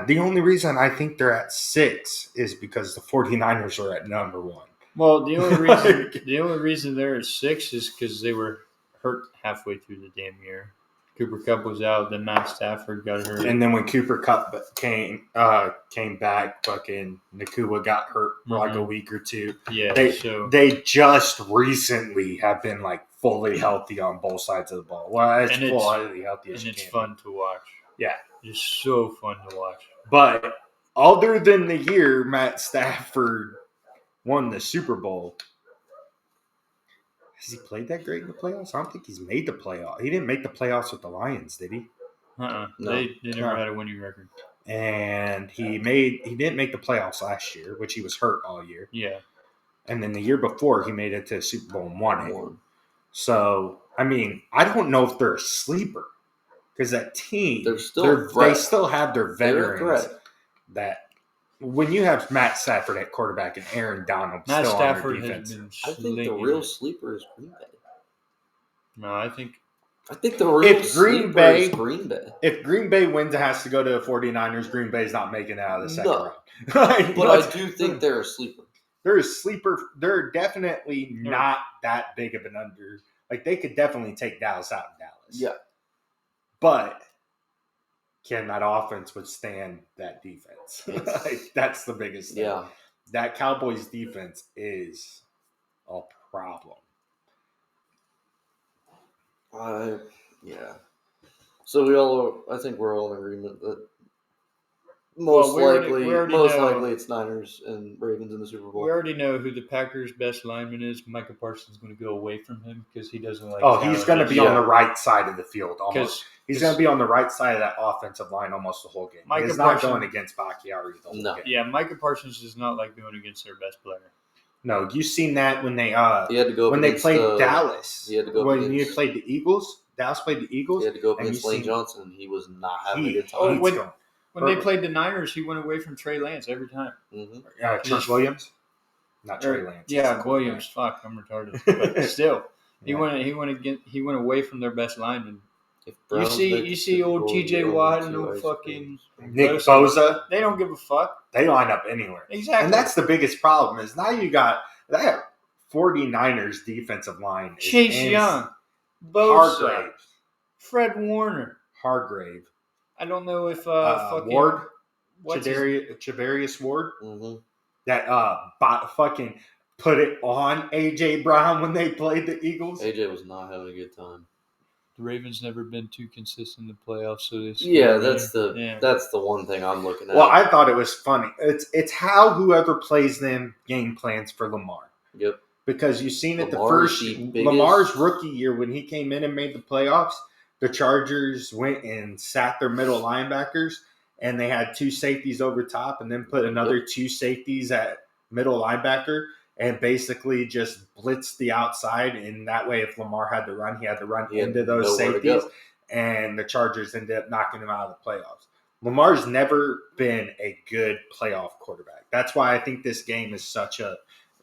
The only reason I think they're at 6 is because the 49ers are at number 1. Well, the only reason they're at 6 is because they were hurt halfway through the damn year. Cooper Kupp was out, then Matt Stafford got hurt. And then when Cooper Kupp came back, fucking Nakua got hurt for like a week or two. Yeah, they just recently have been like fully healthy on both sides of the ball. Well, as fully healthy as you can. And it's fun to watch. Yeah. It's so fun to watch. But other than the year Matt Stafford won the Super Bowl, has he played that great in the playoffs? I don't think he's made the playoffs. He didn't make the playoffs with the Lions, did he? No. They never had a winning record. And he didn't make the playoffs last year, which he was hurt all year. Yeah. And then the year before, he made it to the Super Bowl and won it. So, I mean, I don't know if they're a sleeper. Because that team, they still have their veterans that when you have Matt Stafford at quarterback and Aaron Donald still on their defense. I think the real sleeper is Green Bay. No, I think the real sleeper is Green Bay. If Green Bay wins and has to go to the 49ers, Green Bay's not making it out of the second round. But I do think they're a sleeper. They're a sleeper. They're definitely not that big of an under. Like, they could definitely take Dallas out in Dallas. Yeah. But can that offense withstand that defense? Like, that's the biggest thing. Yeah. That Cowboys defense is a problem. Yeah. So I think we're all in agreement that most likely it's Niners and Ravens in the Super Bowl. We already know who the Packers' best lineman is. Micah Parsons is going to go away from him because he doesn't like. Oh, he's going to be on the right side of the field almost. He's going to be on the right side of that offensive line almost the whole game. He's not going against Bakhtiari the whole game. Yeah, Micah Parsons does not like going against their best player. No, you've seen that when they played Dallas. He had to go when you played the Eagles. Dallas played the Eagles. He had to go up against Lane Johnson, and he was not having a good time. When they played the Niners, he went away from Trey Lance every time. Mm-hmm. Trent Williams, not Trey Lance. Yeah, Williams. Fuck, I'm retarded. But still, he went away from their best lineman. You see old T.J. Watt and old fucking Nick Bosa. They don't give a fuck. They line up anywhere. Exactly. And that's the biggest problem is now you got that 49ers defensive line. Chase Young, Bosa, Fred Warner, Hargrave. I don't know if Ward, Chevarius Ward, that fucking put it on A.J. Brown when they played the Eagles. A.J. was not having a good time. The Ravens never been too consistent in the playoffs, so that's the one thing I'm looking at. Well, I thought it was funny. It's how whoever plays them game plans for Lamar. Yep. Because you've seen it Lamar's rookie year when he came in and made the playoffs. The Chargers went and sat their middle linebackers, and they had 2 safeties over top, and then put another 2 safeties at middle linebacker. And basically just blitzed the outside, and that way, if Lamar had to run, he had to run into those safeties, and the Chargers ended up knocking him out of the playoffs. Lamar's never been a good playoff quarterback. That's why I think this game is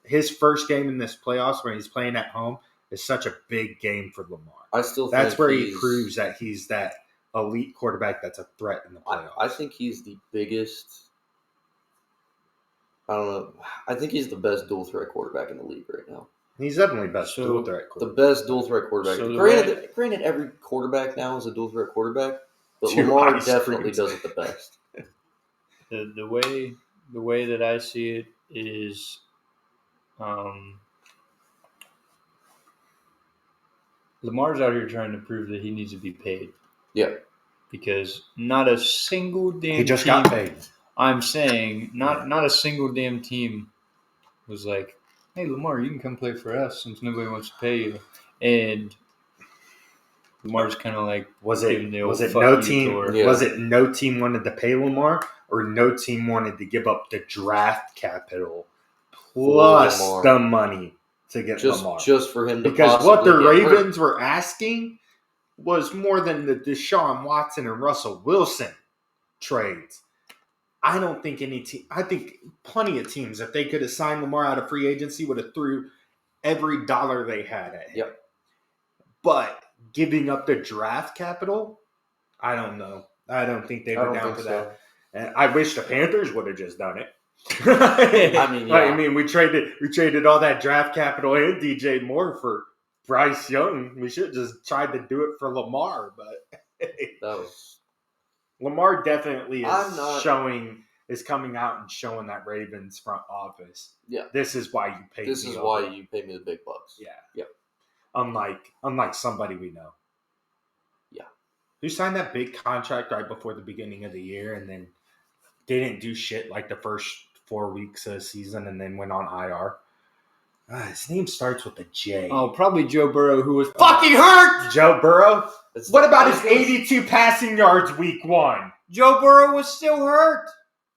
his first game in this playoffs when he's playing at home is such a big game for Lamar. That's where he proves that he's that elite quarterback that's a threat in the playoffs. I think he's the biggest. I don't know. I think he's the best dual threat quarterback in the league right now. He's definitely best dual threat quarterback. The best dual threat quarterback. Granted, every quarterback now is a dual threat quarterback, but Lamar definitely does it the best. The way that I see it is, Lamar's out here trying to prove that he needs to be paid. Yeah, because not a single damn he just got paid. I'm saying not a single damn team was like, hey, Lamar, you can come play for us since nobody wants to pay you. And Lamar's kind of like Was giving the it old was it fuck no you team? tour. Yeah. Was it no team wanted to pay Lamar, or no team wanted to give up the draft capital plus Lamar. the money to get just Lamar? just for him to Because what the possibly get hurt. Ravens were asking was more than the Deshaun Watson and Russell Wilson trades. I don't think any team. I think plenty of teams, if they could have signed Lamar out of free agency, would have threw every dollar they had at him. Yep. But giving up the draft capital, I don't know. I don't think they I were don't down think for so. that. And I wish the Panthers would have just done it. I mean, yeah. I mean, we traded all that draft capital and DJ Moore for Bryce Young. We should have just tried to do it for Lamar, but That was Lamar definitely I'm not- is coming out and showing that Ravens front office. Yeah. This is why you pay this me is over. why you pay me the big bucks. Yeah. Yep. Unlike somebody we know. Yeah. Who signed that big contract right before the beginning of the year and then didn't do shit like the first 4 weeks of the season and then went on IR? His name starts with a J. Oh, probably Joe Burrow, who was Fucking hurt! Joe Burrow? It's- What about I his was gonna- 82 passing yards week 1? Joe Burrow was still hurt.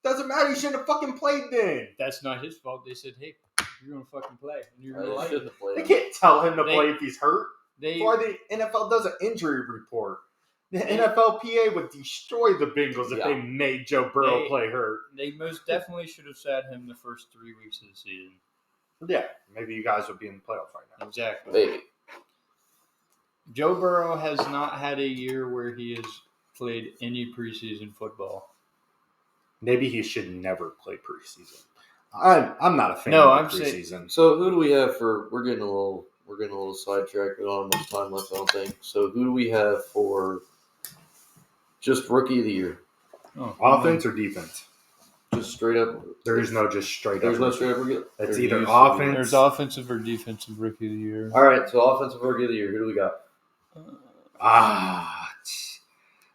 Doesn't matter. He shouldn't have fucking played then. That's not his fault. They said, "Hey, you're gonna fucking play, and you're gonna They like shouldn't it." have played They him. can't tell him to They- play if he's hurt. They Why the NFL does an injury report. The NFLPA would destroy the Bengals if Yeah. they made Joe Burrow They- play hurt. they most definitely should have sat him the first 3 weeks of the season. Yeah, maybe you guys would be in the playoffs right now. Exactly. Maybe. Joe Burrow has not had a year where he has played any preseason football. Maybe he should never play preseason. I'm not a fan No, of I'm the saying- preseason. So who do we have for? We're getting a little sidetracked. We don't have much time left, I don't think. So who do we have for just rookie of the year? Oh, Offense or defense? Just straight up. There is no just straight There's up. no straight up rookie. It's There either used to be. offense- There's offensive or defensive rookie of the year. All right, so offensive rookie of the year. Who do we got?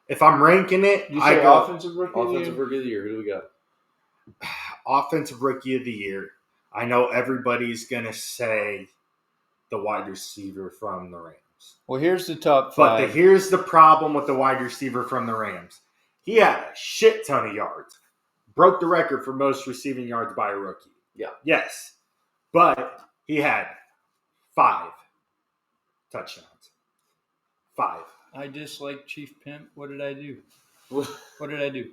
If I'm ranking it, You I say go offensive rookie of the Offensive year? rookie of the year. Who do we got? offensive rookie of the year. I know everybody's gonna say the wide receiver from the Rams. Well, here's the top But five. here's the problem with the wide receiver from the Rams. He had a shit ton of yards. Broke the record for most receiving yards by a rookie. Yeah. Yes. But he had 5 touchdowns. 5. I dislike Chief Pimp. What did I do? Too What did I do?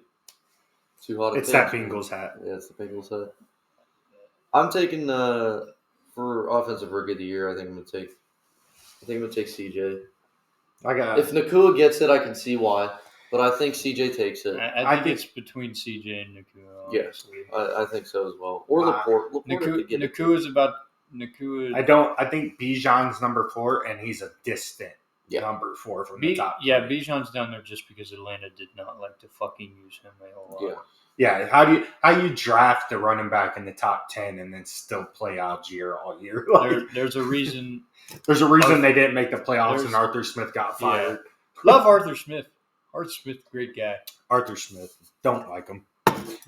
hot. It's that Bengals hat. Yeah, it's the Bengals hat. I'm taking for offensive rookie of the year. I think I'm gonna take CJ. I got If Nakua gets it, I can see why, but I think CJ takes it. I think think- it's between CJ and Nakua. Yeah. Honestly. I think so as well. Or Wow. Laporte. Laporte could get it. Nakua's about Nakua. I think Bijan's number 4 and he's a distant Yeah. number 4 from the top. Yeah, Bijan's down there just because Atlanta did not like to fucking use him a whole lot. Yeah. Yeah, how do you draft a running back in the top 10 and then still play Algier all year? Like, There's a reason. there's a reason they didn't make the playoffs and There's- Arthur Smith got fired. Love Arthur Smith. Arthur Smith, great guy. Arthur Smith, don't like him.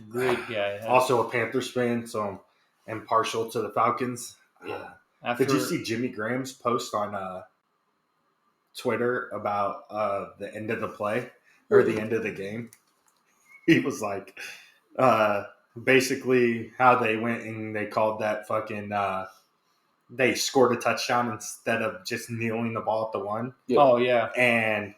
Great guy. Also a Panthers fan, so I'm partial to the Falcons. Yeah. After, Did you see Jimmy Graham's post on Twitter about the end of the play or the end of the game? He was like, basically how they went and they called that fucking, they scored a touchdown instead of just kneeling the ball at the 1. Oh yeah, And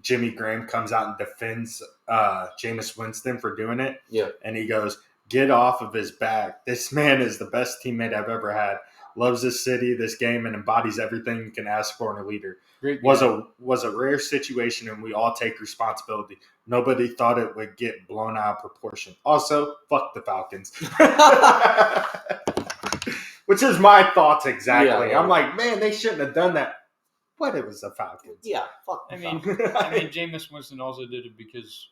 Jimmy Graham comes out and defends Jameis Winston for doing it. Yeah. And he goes, get off of his back. This man is the best teammate I've ever had. Loves this city, this game, and embodies everything you can ask for in a leader. great. Was guy. a rare situation, and we all take responsibility. Nobody thought it would get blown out of proportion. Also, fuck the Falcons. Which is my thoughts exactly. Yeah. I'm like, man, they shouldn't have done that. But it was the Falcons. Yeah. Fuck. I the mean, Falcons. Jameis Winston also did it because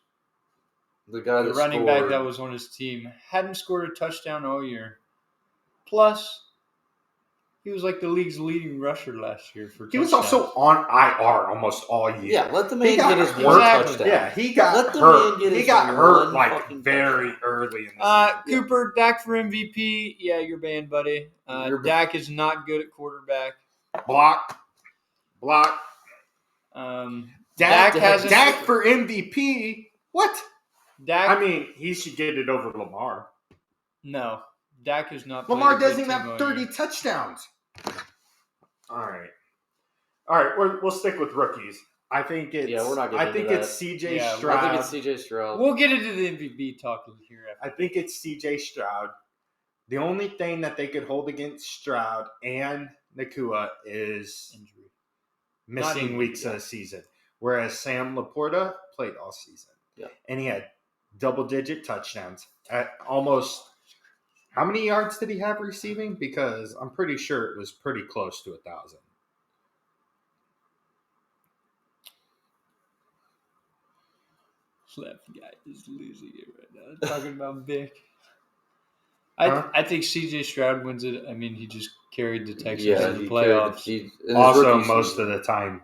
the guy the that running scored, back that was on his team hadn't scored a touchdown all year. Plus, he was like the league's leading rusher last year for. He was touchdowns. also on IR almost all year. Yeah, let the He man got get his hurt. one Exactly. touchdown. Yeah, he got Let the hurt. man get He his got hurt one like fucking very touchdown. early in the season. Cooper, Dak for MVP. Yeah, you're banned, buddy. You're banned. Dak is not good at quarterback. Block. Dak hasn't. Dak for MVP? What? Dak. I mean, he should get it over Lamar. No, Dak is not. Lamar doesn't even have 30 touchdowns. All right. We'll stick with rookies. I think it's. Yeah, we're not getting I think into it's C.J. Yeah, Stroud. I think it's C.J. Stroud. We'll get into the MVP talk here. I think it's C.J. Stroud. The only thing that they could hold against Stroud and Nakua is Injury. missing weeks of the season. Whereas Sam Laporta played all season. Yeah. And he had double-digit touchdowns at almost. How many yards did he have receiving? Because I'm pretty sure it was pretty close to 1,000. Left guy is losing it right now. Talking about Vic. I think C.J. Stroud wins it. I mean, he just carried the Texans to the playoffs. Also, most of the time,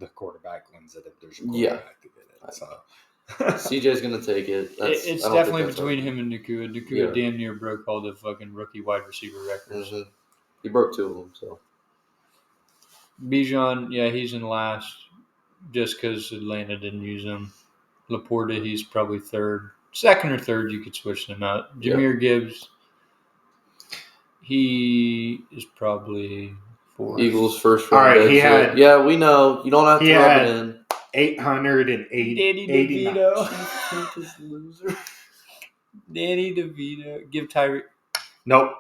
the quarterback wins it if there's a quarterback to get it. So. CJ's going to take it. It's definitely between him and Nakua. Nakua damn near broke all the fucking rookie wide receiver records. Mm-hmm. He broke 2 of them. So Bijan, he's in last just because Atlanta didn't use him. Laporta, he's probably third. Second or third, you could switch them out. Jahmyr Gibbs, he is probably fourth. Eagles first round. All right, he had. Yeah, we know. You don't have to rub it in. 880. Danny DeVito. Loser. Danny DeVito. Give Tyreek. Nope.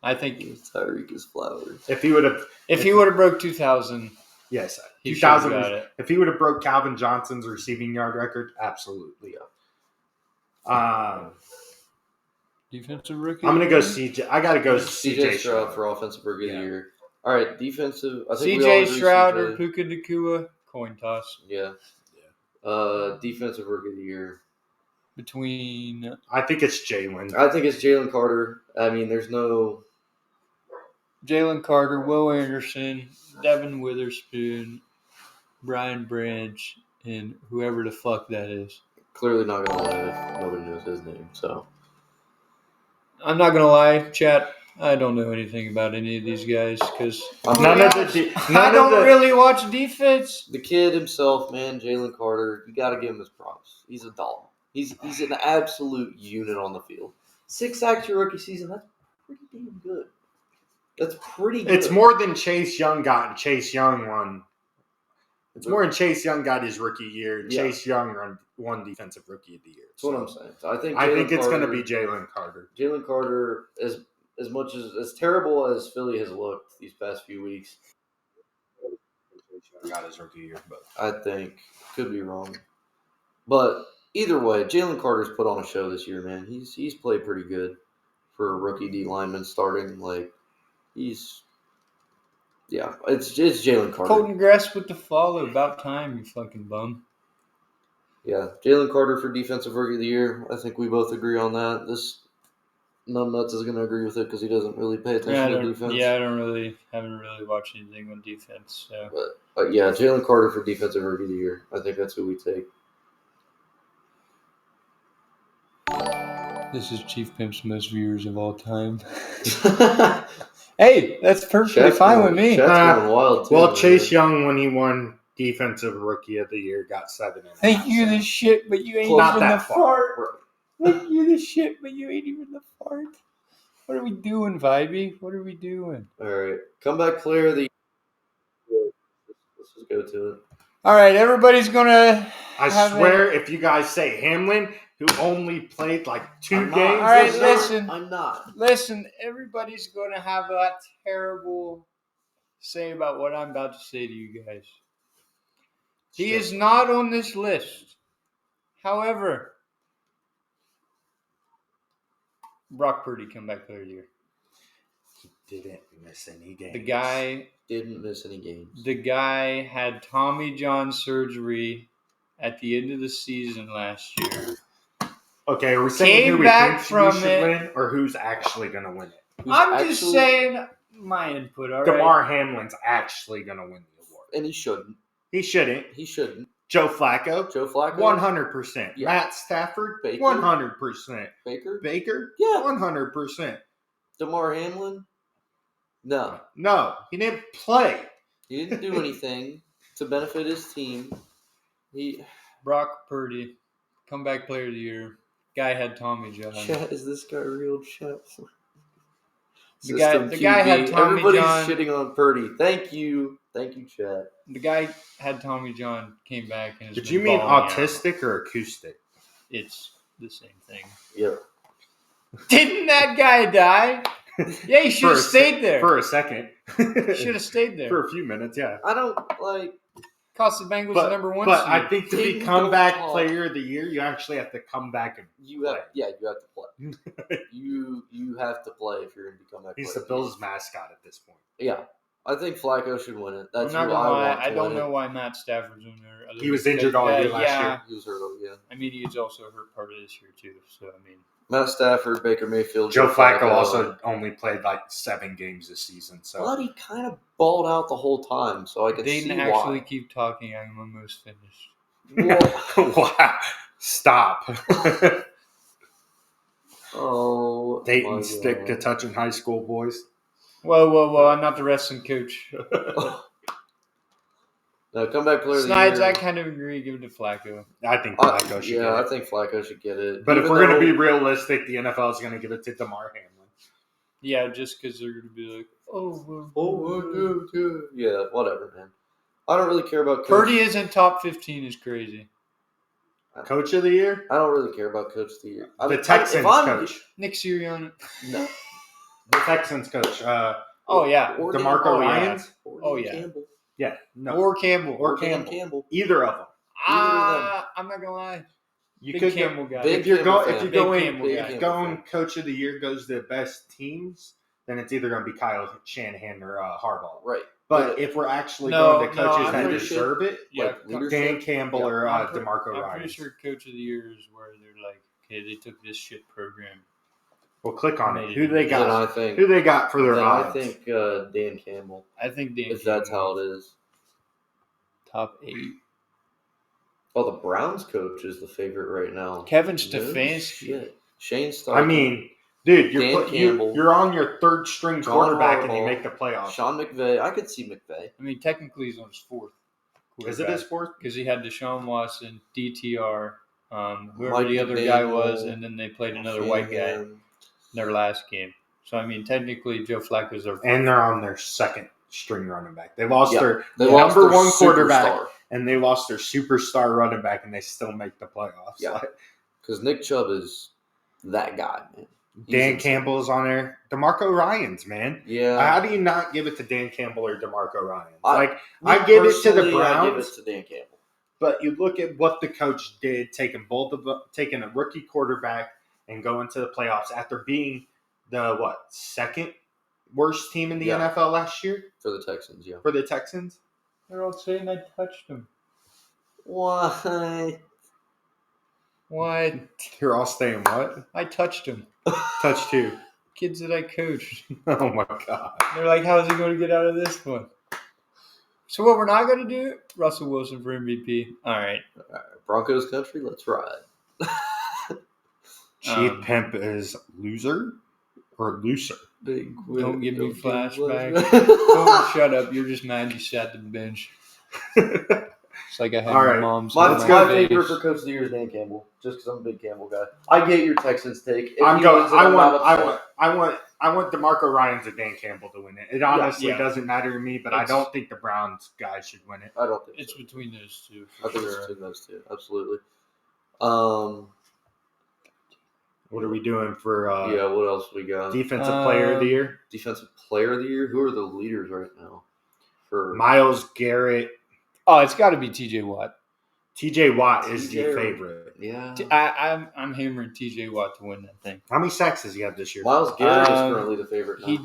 I think Tyreek is flowers. If he would have broke 2,000. Yes, 2,000. If he would have broke Calvin Johnson's receiving yard record, absolutely. Defensive rookie. I'm gonna go CJ. I gotta go CJ Stroud for offensive rookie of the year. All right, defensive. I think CJ Stroud or Puka Nacua. Coin toss. Yeah. Defensive rookie of the year. Between. I think it's Jalen. I think it's Jalen Carter. I mean, there's no. Jalen Carter, Will Anderson, Devin Witherspoon, Brian Branch, and whoever the fuck that is. Clearly not going to lie if nobody knows his name, so. I'm not going to lie, chat. I don't know anything about any of these guys because I don't really watch defense. The kid himself, man, Jalen Carter, you got to give him his props. He's a doll. He's an absolute unit on the field. 6 sacks your rookie season, that's pretty damn good. That's pretty good. It's more than Chase Young got, and Chase Young won. It's more than Chase Young got his rookie year. Yeah. Chase Young won Defensive Rookie of the Year. That's what I'm saying. So I think it's going to be Jalen Carter. Jalen Carter, as much as terrible as Philly has looked these past few weeks, got his rookie year, but I think could be wrong. But either way, Jalen Carter's put on a show this year, man. He's played pretty good for a rookie D lineman starting. Like it's Jalen Carter. Colton Gress with the follow. About time, you fucking bum. Yeah, Jalen Carter for Defensive Rookie of the Year. I think we both agree on that. This numbnuts is going to agree with it because he doesn't really pay attention to defense. Yeah, haven't really watched anything on defense. So. But yeah, Jalen Carter for Defensive Rookie of the Year. I think that's who we take. This is Chief Pimp's most viewers of all time. Hey, that's perfectly fine with me. Going wild too, well, Chase Young, when he won Defensive Rookie of the Year, got 7.5. Thank you the shit, but you ain't even the fart. Thank you the shit, but you ain't even the fart. What are we doing, Vibey? What are we doing? All right, comeback player of the year. Let's just go to it. All right, everybody's gonna. I swear, if you guys say Hamlin, who only played like 2 games. All right, listen. I'm not. Listen, everybody's gonna have a terrible say about what I'm about to say to you guys. He is not on this list. However, Brock Purdy, comeback player of the year. He didn't miss any games. The guy had Tommy John surgery at the end of the season last year. Okay, are we saying who we think should win or who's actually going to win it? I'm just saying my input, all right? DeMar Hamlin's actually going to win the award. And he shouldn't. He shouldn't. Joe Flacco. 100%. Yeah. Matt Stafford. Baker. 100%. Baker. Yeah. 100%. DeMar Hamlin. No, he didn't play. he didn't do anything. to benefit his team. Brock Purdy, comeback player of the year. Guy had Tommy John. Chat, is this guy real? Chat. The guy had Tommy Everybody's John. shitting on Purdy. Thank you, Chat. The guy had Tommy John, came back and. Did you mean autistic or acoustic? It's the same thing. Yeah. Didn't that guy die? Yeah, he should have stayed there for a second. Should have stayed there for a few minutes. Yeah. I don't like. Cost the Bengals the number 1 But seed. I think to be comeback player of the year, you actually have to come back and play. You have to play. you have to play if you're going to be comeback player. He's the Bills mascot at this point. Yeah. I think Flacco should win it. That's I'm not who gonna I lie. want to I don't win know it. why Matt Stafford's in there. He was injured all year last year. He was hurt all year. I mean, he's also hurt part of this year too. So I mean, Matt Stafford, Baker Mayfield, Joe Flacco also only played like 7 games this season. So, but he kind of balled out the whole time, so I can they see didn't actually keep talking. I'm almost finished. wow! Stop. Oh, Dayton stick to touching high school boys. Whoa! I'm not the wrestling coach. No, comeback player of the Snides, year. I kind of agree. Give it to Flacco. I think Flacco should get it. I think Flacco should get it. But Even if we're going to though- be realistic, the NFL is going to give it to DeMar Hamlin. Yeah, just because they're going to be like, yeah, whatever, man. I don't really care about coach. Purdy isn't top 15 is crazy. Coach of the year? I don't really care about coach of the year. The Texans coach. Nick Sirianni. No. The Texans coach. Oh, yeah. DeMarco Ryans? Oh, yeah. Campbell. Yeah. No. Or Campbell. Or Campbell. Either of them. I'm not going to lie. You Big could Campbell guy. If you're Big going coach of the year goes to the best teams, then it's either going to be Kyle Shanahan or Harbaugh. Right. But if we're actually going to coaches that pretty deserve it, Yeah, like Dan Campbell or DeMarco Ryans. I'm pretty sure coach of the year is where they're like, okay, they took this shit program. Well, click on it. Who they Then got? I think, Who they got for their then odds? I think Dan Campbell. I think Dan If that's how it is. Top 8. Oh, the Browns coach is the favorite right now. Kevin No Stefanski. shit. Shane Steichen. I mean, dude, Dan Campbell. you're on your 3rd string John quarterback and you Harbaugh. make the playoffs. Sean McVay. I could see McVay. I mean, technically he's on his 4th. Is it his 4th? Because he had Deshaun Watson, DTR, whoever Mike the other guy McDaniel, was, and then they played another white guy in Shanahan. their last game. So, I mean, technically Joe Flacco's their 4th. And they're on their 2nd string running back. They lost their They lost number their 1 quarterback, superstar. and they lost their superstar running back, and they still make the playoffs. Yeah. Because Nick Chubb is that guy, man. Dan Campbell's on there. DeMarco Ryans, man. Yeah. How do you not give it to Dan Campbell or DeMarco Ryans? I give it to the personally, Browns. I give it to Dan Campbell. But you look at what the coach did, taking a rookie quarterback and going to the playoffs after being the 2nd worst team in the NFL last year For the Texans, yeah. for the Texans. They're all saying I touched him. Why? Why? You're all staying what? I touched him. Touched who? Kids that I coached. Oh my god. They're like, how is he going to get out of this one? So what we're not going to do? Russell Wilson for MVP. All right. Broncos country, let's ride. Chief Pimp is loser or looser? Don't give me flashbacks. Oh, shut up. You're just mad you sat the bench. It's like I had All my right. mom's. My Las favorite Vegas. for coach of the year is Dan Campbell, just because I'm a big Campbell guy. I get your Texans take. If I'm he going. wins it, I'm not upset. I want DeMarco Ryans and Dan Campbell to win it. It honestly Yeah. doesn't matter to me, but I don't think the Browns guys should win it. I don't think It's so. between those two. I For think it's sure. between those two. Absolutely. What are we doing for Yeah, what else we got? defensive player of the year? Defensive player of the year? Who are the leaders right now? For Miles Garrett. Oh, it's got to be TJ Watt. TJ Watt is the TJ. favorite. Yeah. I'm hammering TJ Watt to win that thing. How many sacks does he have this year? Miles Garrett is Um, currently the favorite now. He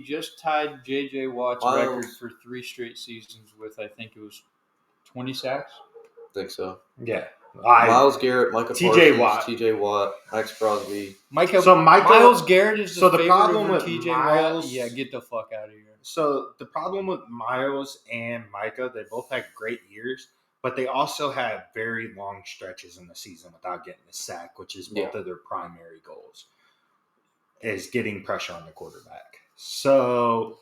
just tied JJ Watt's Miles. record for 3 straight seasons with, I think it was 20 sacks. I think so. Yeah. Miles Garrett, Micah TJ Parsons, Watt. TJ Watt, Max Crosby. Miles Garrett is the so the favorite problem over with TJ Miles- Watt. Yeah, get the fuck out of here. So the problem with Miles and Micah, they both had great years, but they also had very long stretches in the season without getting a sack, which is both of their primary goals, is getting pressure on the quarterback. So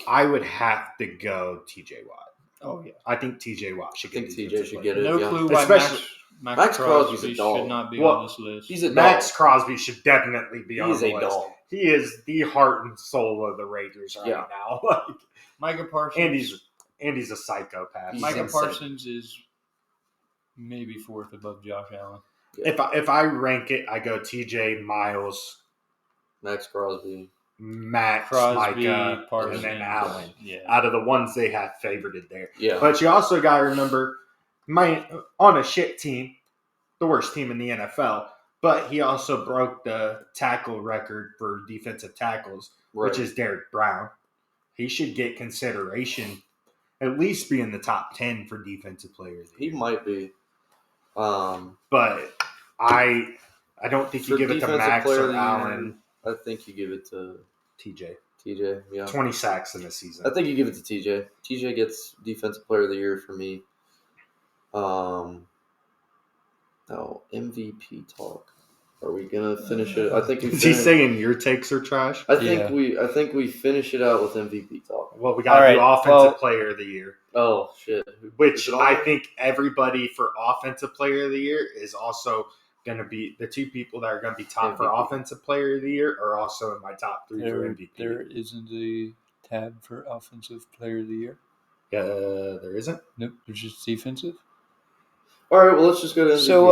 I would have to go TJ Watt. Oh yeah. I think TJ Watt I should think get TJ defensive should player. get it. No yeah. clue why Especially- Max Crosby's a Crosby dog. should not be Well, on this list. He's a Max dog. Crosby should definitely be He on is the a list. dog. He is the heart and soul of the Raiders right Yeah. now. Like, Micah Parsons. and he's a psychopath. He's Micah insane. Parsons is maybe 4th above Josh Allen. If I rank it, I go TJ, Miles, Max Crosby. Max, Crosby, Micah, Parsons, and then Allen. Yeah. Out of the ones they have favorited there. Yeah. But you also got to remember, on a shit team, the worst team in the NFL, but he also broke the tackle record for defensive tackles, Right. which is Derek Brown. He should get consideration, at least be in the top 10 for defensive players. He might be. But I don't think you For give it to defensive Max player of or the year, Allen. I think you give it to TJ. yeah. 20 sacks in the season. I think you give it to TJ. TJ gets defensive player of the year for me. Now MVP talk. Are we gonna finish it? I think we. Is he saying your takes are trash? I think we finish it out with MVP talk. Well, we got to All do right, offensive player of the year, Oh shit! which Is it on I there? think everybody for offensive player of the year is also going to be the two people that are going to be top for MVP. offensive player of the year are also in my top 3 for There, MVP. there isn't a tab for offensive player of the year. There isn't. Nope, there's just defensive. All right, well let's just go to MVP. So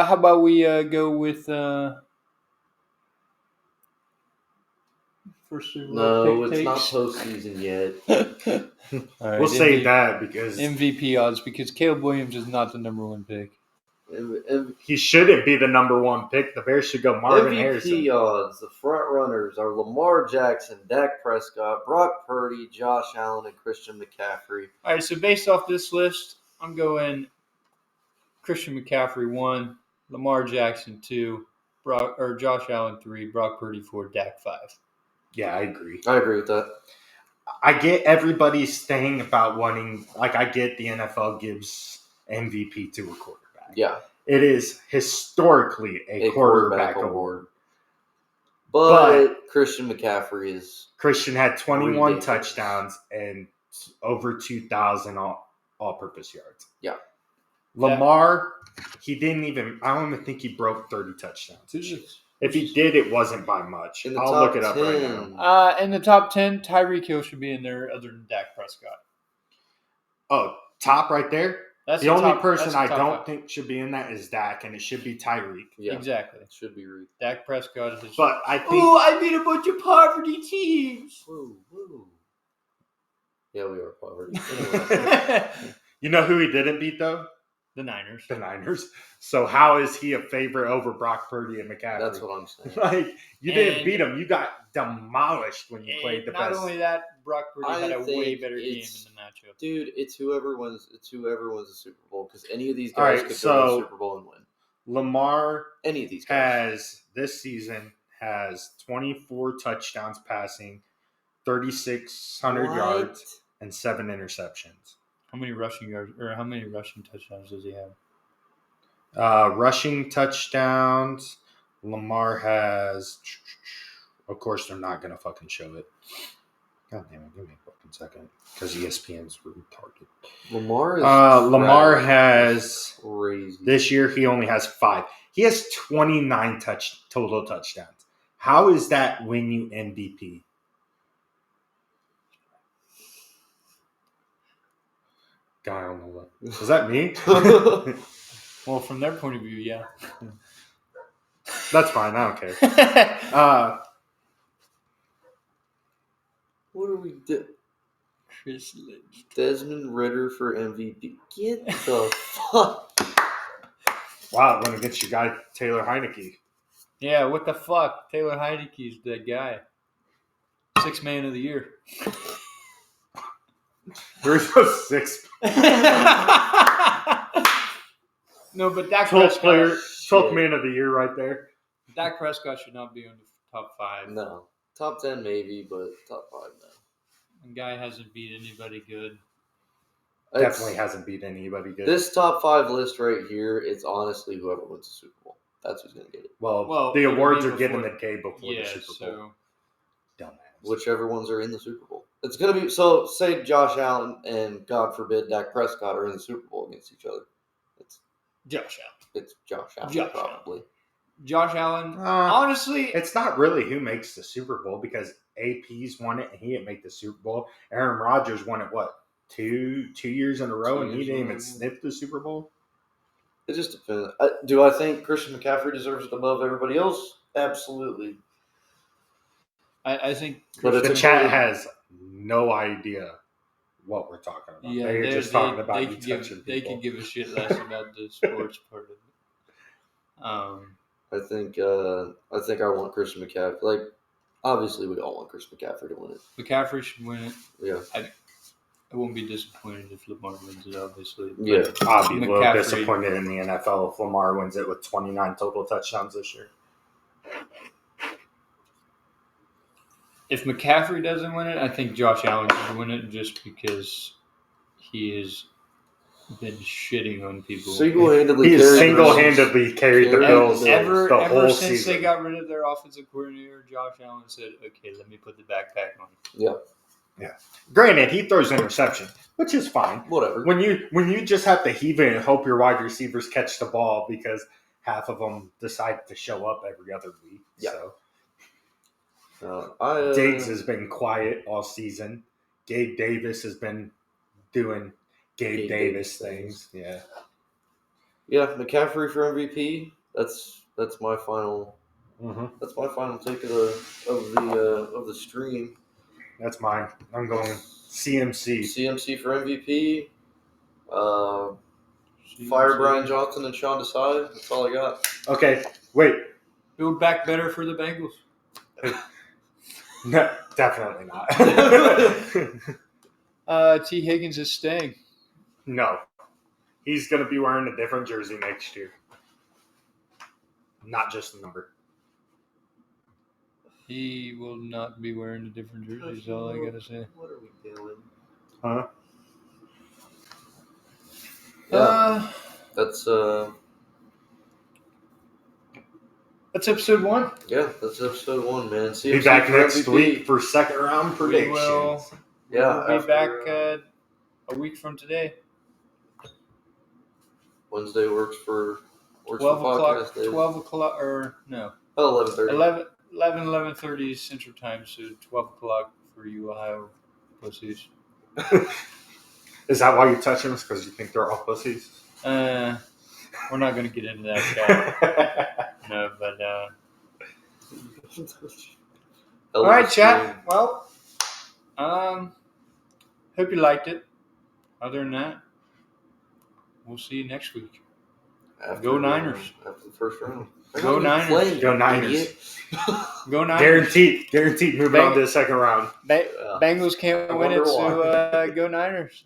how about we go with first no, it's not postseason yet. All right, We'll save that because MVP odds because Caleb Williams is not the number 1 pick. he shouldn't be the number 1 pick. The Bears should go Marvin MVP Harrison. odds. The front runners are Lamar Jackson, Dak Prescott, Brock Purdy, Josh Allen, and Christian McCaffrey. All right, so based off this list, I'm going Christian McCaffrey 1, Lamar Jackson 2, Josh Allen 3, Brock Purdy 4, Dak 5. Yeah, I agree. I agree with that. I get everybody's thing about wanting, like, I get the NFL gives MVP to a quarterback. Yeah. It is historically a quarterback award. But Christian McCaffrey is Christian had 21 ridiculous. touchdowns and over 2,000 all-purpose yards. Yeah. Lamar, he didn't even, I don't even think he broke 30 touchdowns. If he did, it wasn't by much. in the I'll top look it up 10. right now. In the top 10, Tyreek Hill should be in there other than Dak Prescott. Oh, top right there? That's The only top- person that's the I top don't 5. think should be in that is Dak, and it should be Tyreek. Yeah. Exactly. It should be Reed. Dak Prescott is. But I think I beat a bunch of poverty teams. Woo, woo. Yeah, we are poverty. Anyway. you know who he didn't beat though? The Niners. The Niners. So how is he a favorite over Brock Purdy and McCaffrey? That's what I'm saying. Like you didn't And- beat him. You got demolished when you played the Not best. only that, Brock Purdy had I a way think better game in it's- the matchup. Dude, it's whoever wins the Super Bowl because any of these All guys right, could so- go to the Super Bowl and win. Lamar Any of these guys. has this season has 24 touchdowns passing, 3,600 What? yards, and 7 interceptions. How many rushing yards or how many rushing touchdowns does he have? Rushing touchdowns, Lamar has. Of course, they're not gonna fucking show it. God damn it! Give me a fucking second, because ESPN's retarded. Lamar is Lamar trash. has Crazy. this year. He only has 5. He has 29 total touchdowns. How is that win you MVP? Guy on the left. Is that me? Well, from their point of view, yeah. That's fine. I don't care. What do we do? Chris Lynch. Desmond Ritter for MVP. Get the fuck. Wow, went against your guy Taylor Heineke. Yeah, what the fuck? Taylor Heineke's that guy. 6th man of the year. There's no 6. No, but Dak 12th player, Prescott. 12th man of the year right there. Dak Prescott should not be on the top 5. No. Top 10 maybe, but top 5 no. The guy hasn't beat anybody good. Definitely hasn't beat anybody good. This top 5 list right here, it's honestly whoever wins the Super Bowl. That's who's going to get it. well, the it'll awards be are given before- the day before Yeah, the Super Bowl. so Dumbass. Whichever ones are in the Super Bowl. It's going to be so. Say Josh Allen and God forbid Dak Prescott are in the Super Bowl against each other. Josh Allen. It's Josh Allen Josh probably. Josh Allen. Honestly, it's not really who makes the Super Bowl because AP's won it and he didn't make the Super Bowl. Aaron Rodgers won it what 2 years in a row and he didn't even sniff the Super Bowl. It just depends. Do I think Christian McCaffrey deserves it above everybody else? Absolutely. I think But The chat has no idea what we're talking about. Yeah, they're just talking about they you could give, touching people. They could give a shit less about the sports part of it. I think I want Christian McCaffrey. Like, obviously, we all want Christian McCaffrey to win it. McCaffrey should win it. Yeah. I won't be disappointed if Lamar wins it, obviously. Yeah. I'll be a little disappointed in the NFL if Lamar wins it with 29 total touchdowns this year. If McCaffrey doesn't win it, I think Josh Allen should win it just because he has been shitting on people. Single-handedly carried the Bills ever whole since season. they got rid of their offensive coordinator, Josh Allen said, "Okay, let me put the backpack on." Yeah. Yeah. Granted, he throws interception, which is fine. Whatever. When you just have to heave it and hope your wide receivers catch the ball because half of them decide to show up every other week. Yeah. So Diggs has been quiet all season. Gabe Davis has been doing Gabe Davis things. Yeah. Yeah, McCaffrey for MVP. That's my final. Mm-hmm. That's my final take of the stream. That's mine. I'm going CMC. CMC for MVP. Fire Brian Johnson and Sean Desai. That's all I got. Okay, wait. Build back better for the Bengals. No, definitely not. T. Higgins is staying. No. He's going to be wearing a different jersey next year. Not just the number. He will not be wearing a different jersey, is all I got to say. What are we doing? Huh? Yeah. That's episode 1. Yeah, that's episode 1, man. CMC Be back for next MVP. week for second round predictions. Yeah, We'll be back a week from today. Wednesday works for 12 o'clock. podcast days. 12 o'clock, or no. 11:30. 11:30 Central Time, so 12 o'clock for you Ohio pussies. Is that why you're touching us? Because you think they're all pussies? We're not going to get into that, chat. No, but all right, chat. Well, hope you liked it. Other than that, we'll see you next week. Go Niners. After the first round. Go Niners. Go Niners. Go Niners. Guaranteed moving on to the second round. Bengals can't win it, so go Niners.